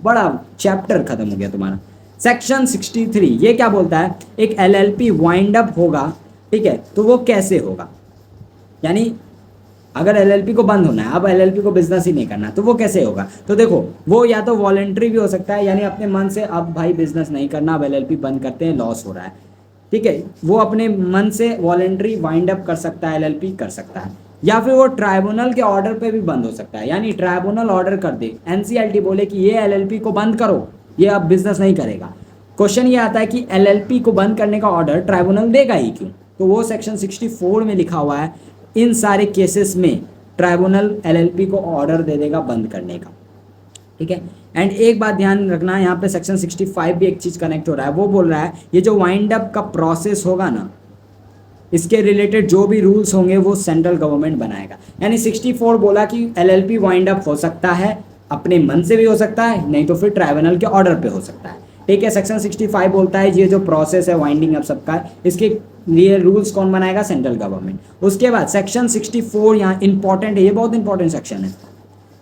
बड़ा चैप्टर खत्म हो गया तुम्हारा। सेक्शन 63 ये क्या बोलता है, एक एलएलपी वाइंड अप होगा, ठीक है, तो वो कैसे होगा, यानी अगर एलएलपी को बंद होना है, अब एलएलपी को बिजनेस ही नहीं करना, तो वो कैसे होगा। तो देखो वो या तो वॉलेंट्री भी हो सकता है, यानी अपने मन से अब भाई बिजनेस नहीं करना, अब एलएलपी बंद करते हैं, लॉस हो रहा है, ठीक है, वो अपने मन से वॉलेंट्री वाइंड अप कर सकता है, एलएलपी कर सकता है। या फिर वो ट्राइब्यूनल के ऑर्डर पे भी बंद हो सकता है, यानी ट्राइब्यूनल ऑर्डर कर दे, एनसीएलटी बोले कि ये एलएलपी को बंद करो, ये अब बिजनेस नहीं करेगा। क्वेश्चन ये आता है कि एलएलपी को बंद करने का ऑर्डर ट्राइब्यूनल देगा ही क्यों, तो वो सेक्शन 64 में लिखा हुआ है, इन सारे केसेस में ट्राइब्यूनल एलएलपी को ऑर्डर दे देगा बंद करने का, ठीक है। एंड एक बात ध्यान रखना, यहाँ पे सेक्शन 65 भी एक चीज़ कनेक्ट हो रहा है, वो बोल रहा है ये जो वाइंड अप का प्रोसेस होगा ना, इसके रिलेटेड जो भी रूल्स होंगे वो सेंट्रल गवर्नमेंट बनाएगा। यानी 64 बोला कि एलएलपी वाइंड अप हो सकता है, अपने मन से भी हो सकता है, नहीं तो फिर ट्राइब्यूनल के ऑर्डर पे हो सकता है, ठीक है। सेक्शन 65 बोलता है ये जो प्रोसेस है वाइंडिंग अप सबका, इसके ये रूल्स कौन बनाएगा? Central government. उसके बाद सेक्शन 64 यहाँ इंपॉर्टेंट है, ये बहुत इंपॉर्टेंट सेक्शन है।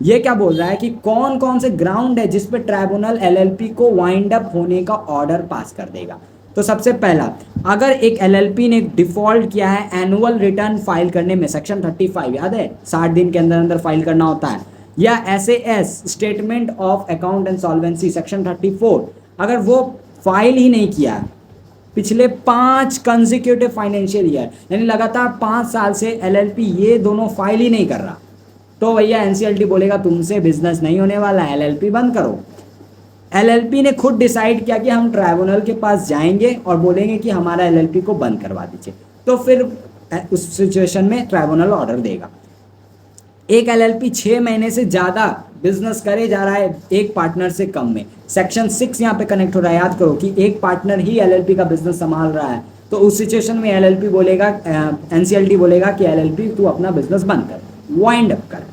ये क्या बोल रहा है कि कौन कौन से ग्राउंड है जिस पे ट्राइब्यूनल एलएलपी को वाइंड अप होने का ऑर्डर पास कर देगा। तो सबसे पहला, अगर एक एलएलपी ने डिफॉल्ट किया है एनुअल रिटर्न फाइल करने में, सेक्शन 35 याद है, 60 दिन के अंदर अंदर फाइल करना होता है, या SAS statement of account and solvency section 34, अगर वो फाइल ही नहीं किया पिछले 5 कंसेक्यूटिव फाइनेंशियल ईयर, यानी लगातार 5 साल से एलएलपी ये दोनों फाइल ही नहीं कर रहा, तो भैया एनसीएलटी बोलेगा तुमसे बिजनेस नहीं होने वाला, एलएलपी बंद करो। एलएलपी ने खुद डिसाइड किया कि हम ट्राइब्यूनल के पास जाएंगे और बोलेंगे कि हमारा एलएलपी को बंद करवा दीजिए, तो फिर उस सिचुएशन में ट्राइब्यूनल ऑर्डर देगा। एक एलएलपी 6 महीने से ज़्यादा बिजनेस करे जा रहा है एक पार्टनर से कम में, सेक्शन 6 यहाँ पे कनेक्ट हो रहा है, याद करो कि एक पार्टनर ही एलएलपी का बिजनेस संभाल रहा है, तो उस सिचुएशन में एलएलपी बोलेगा, एनसीएलटी बोलेगा कि एलएलपी तू अपना बिजनेस बंद कर, वाइंड अप कर।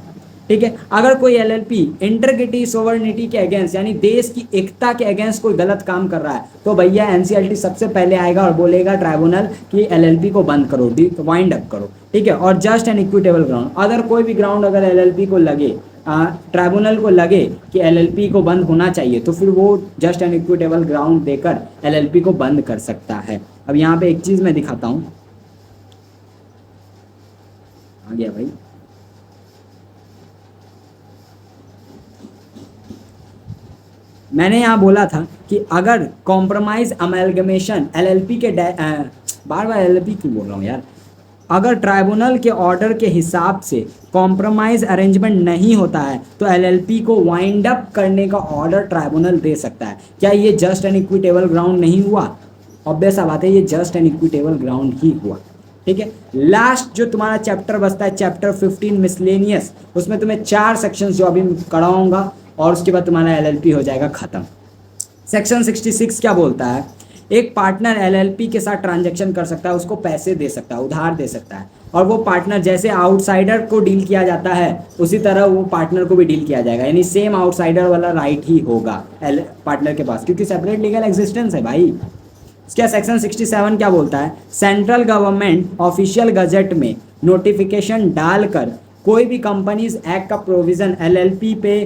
ठीक है, अगर कोई एलएलपी इंटीग्रिटी सोवर्निटी के अगेंस्ट, यानी देश की एकता के अगेंस्ट कोई गलत काम कर रहा है, तो भैया एनसीएलटी सबसे पहले आएगा और बोलेगा ट्राइब्यूनल कि एलएलपी को बंद करो, वाइंड अप करो। ठीक है, और जस्ट एंड इक्विटेबल ग्राउंड, अगर कोई भी ग्राउंड अगर एलएलपी को लगे, ट्राइब्यूनल को लगे कि एलएलपी को बंद होना चाहिए, तो फिर वो जस्ट एंड इक्विटेबल ग्राउंड देकर एलएलपी को बंद कर सकता है। अब यहाँ पे एक चीज़ मैं दिखाता हूँ, आ गया भाई, मैंने यहाँ बोला था कि अगर कॉम्प्रोमाइज अमेलगमेशन एलएलपी के बार बार एलएलपी क्यों बोल रहा हूँ यार, अगर ट्राइब्यूनल के ऑर्डर के हिसाब से कॉम्प्रोमाइज अरेंजमेंट नहीं होता है तो एलएलपी को वाइंड अप करने का ऑर्डर ट्राइब्यूनल दे सकता है। क्या ये जस्ट एंड इक्विटेबल ग्राउंड नहीं हुआ? ऑब्वियस बात है, ये जस्ट एंड इक्विटेबल ग्राउंड ही हुआ। ठीक है, लास्ट जो तुम्हारा चैप्टर बचता है चैप्टर 15 मिसलेनियस, उसमें तुम्हें 4 सेक्शंस जो अभी कराऊंगा और उसके बाद तुम्हारा एलएलपी हो जाएगा खत्म। सेक्शन 66 क्या बोलता है? एक पार्टनर एलएलपी के साथ ट्रांजैक्शन कर सकता है, उसको पैसे दे सकता है, उधार दे सकता है, और वो पार्टनर जैसे आउटसाइडर को डील किया जाता है उसी तरह वो पार्टनर को भी डील किया जाएगा, यानी सेम आउटसाइडर वाला राइट ही होगा पार्टनर के पास, क्योंकि सेपरेट लीगल एग्जिस्टेंस है भाई। क्या सेक्शन 67 क्या बोलता है? सेंट्रल गवर्नमेंट ऑफिशियल गजट में नोटिफिकेशन डालकर कोई भी कंपनीज एक्ट का प्रोविजन एलएलपी पे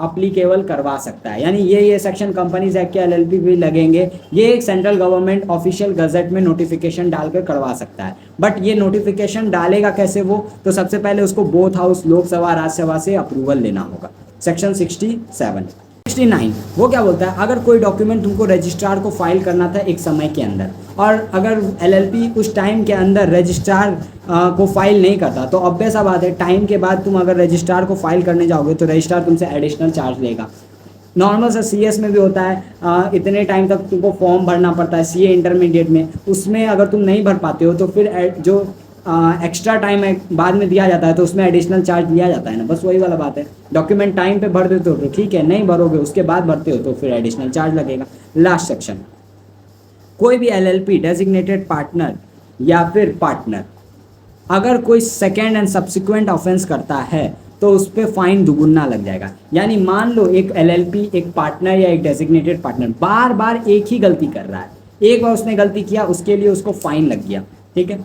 अप्लीकेबल करवा सकता है, यानी ये सेक्शन कंपनीज एक्ट के एलएलपी भी लगेंगे, ये एक सेंट्रल गवर्नमेंट ऑफिशियल गजट में नोटिफिकेशन डालकर करवा सकता है। बट ये नोटिफिकेशन डालेगा कैसे वो? तो सबसे पहले उसको बोथ हाउस लोकसभा राज्यसभा से अप्रूवल लेना होगा। सेक्शन 69 वो क्या बोलता है? अगर कोई डॉक्यूमेंट तुमको रजिस्ट्रार को फाइल करना था एक समय के अंदर, और अगर एलएलपी उस टाइम के अंदर रजिस्ट्रार को फाइल नहीं करता, तो ऑब्वियस सा बात है टाइम के बाद तुम अगर रजिस्ट्रार को फाइल करने जाओगे तो रजिस्ट्रार तुमसे एडिशनल चार्ज लेगा। नॉर्मल सा सीएस में भी होता है, इतने टाइम तक तुमको फॉर्म भरना पड़ता है, सीए इंटरमीडिएट में, उसमें अगर तुम नहीं भर पाते हो तो फिर जो एक्स्ट्रा टाइम बाद में दिया जाता है तो उसमें एडिशनल चार्ज लिया जाता है ना, बस वही वाला बात है। डॉक्यूमेंट टाइम पे भर देते हो तो ठीक है, नहीं भरोगे उसके बाद भरते हो तो फिर एडिशनल चार्ज लगेगा। लास्ट सेक्शन, कोई भी एलएलपी डेजिग्नेटेड पार्टनर या फिर पार्टनर अगर कोई सेकेंड एंड सब्सिक्वेंट ऑफेंस करता है तो उस पर फाइन दुगुना लग जाएगा। यानी मान लो एक एलएलपी, एक पार्टनर या एक डेजिग्नेटेड पार्टनर बार बार एक ही गलती कर रहा है, एक बार उसने गलती किया उसके लिए उसको फाइन लग गया, ठीक है,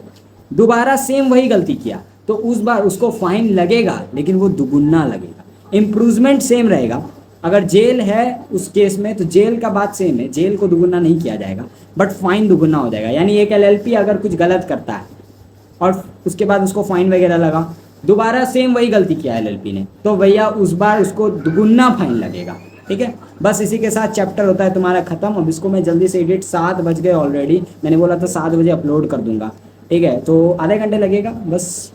दोबारा सेम वही गलती किया तो उस बार उसको फाइन लगेगा लेकिन वो दुगुना लगेगा। इम्प्रूवमेंट सेम रहेगा, अगर जेल है उस केस में तो जेल का बात सेम है, जेल को दुगुना नहीं किया जाएगा बट फाइन दुगुना हो जाएगा। यानी एक एलएलपी अगर कुछ गलत करता है और उसके बाद उसको फाइन वगैरह लगा, दोबारा सेम वही गलती किया एलएलपी ने, तो भैया उस बार उसको दुगुना फाइन लगेगा। ठीक है, बस इसी के साथ चैप्टर होता है तुम्हारा खत्म। अब इसको मैं जल्दी से एडिट, 7 बज गए ऑलरेडी, मैंने बोला था 7 बजे अपलोड कर दूंगा, ठीक है, तो आधे घंटे लगेगा बस।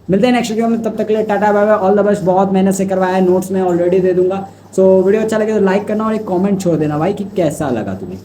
मिलते हैं नेक्स्ट वीडियो में, तब तक के लिए tata bye bye, all the best. बहुत मेहनत से करवाया है, नोट्स मैं ऑलरेडी दे दूंगा। सो वीडियो अच्छा लगे तो लाइक करना और एक कमेंट छोड़ देना भाई कि कैसा लगा तुम्हें।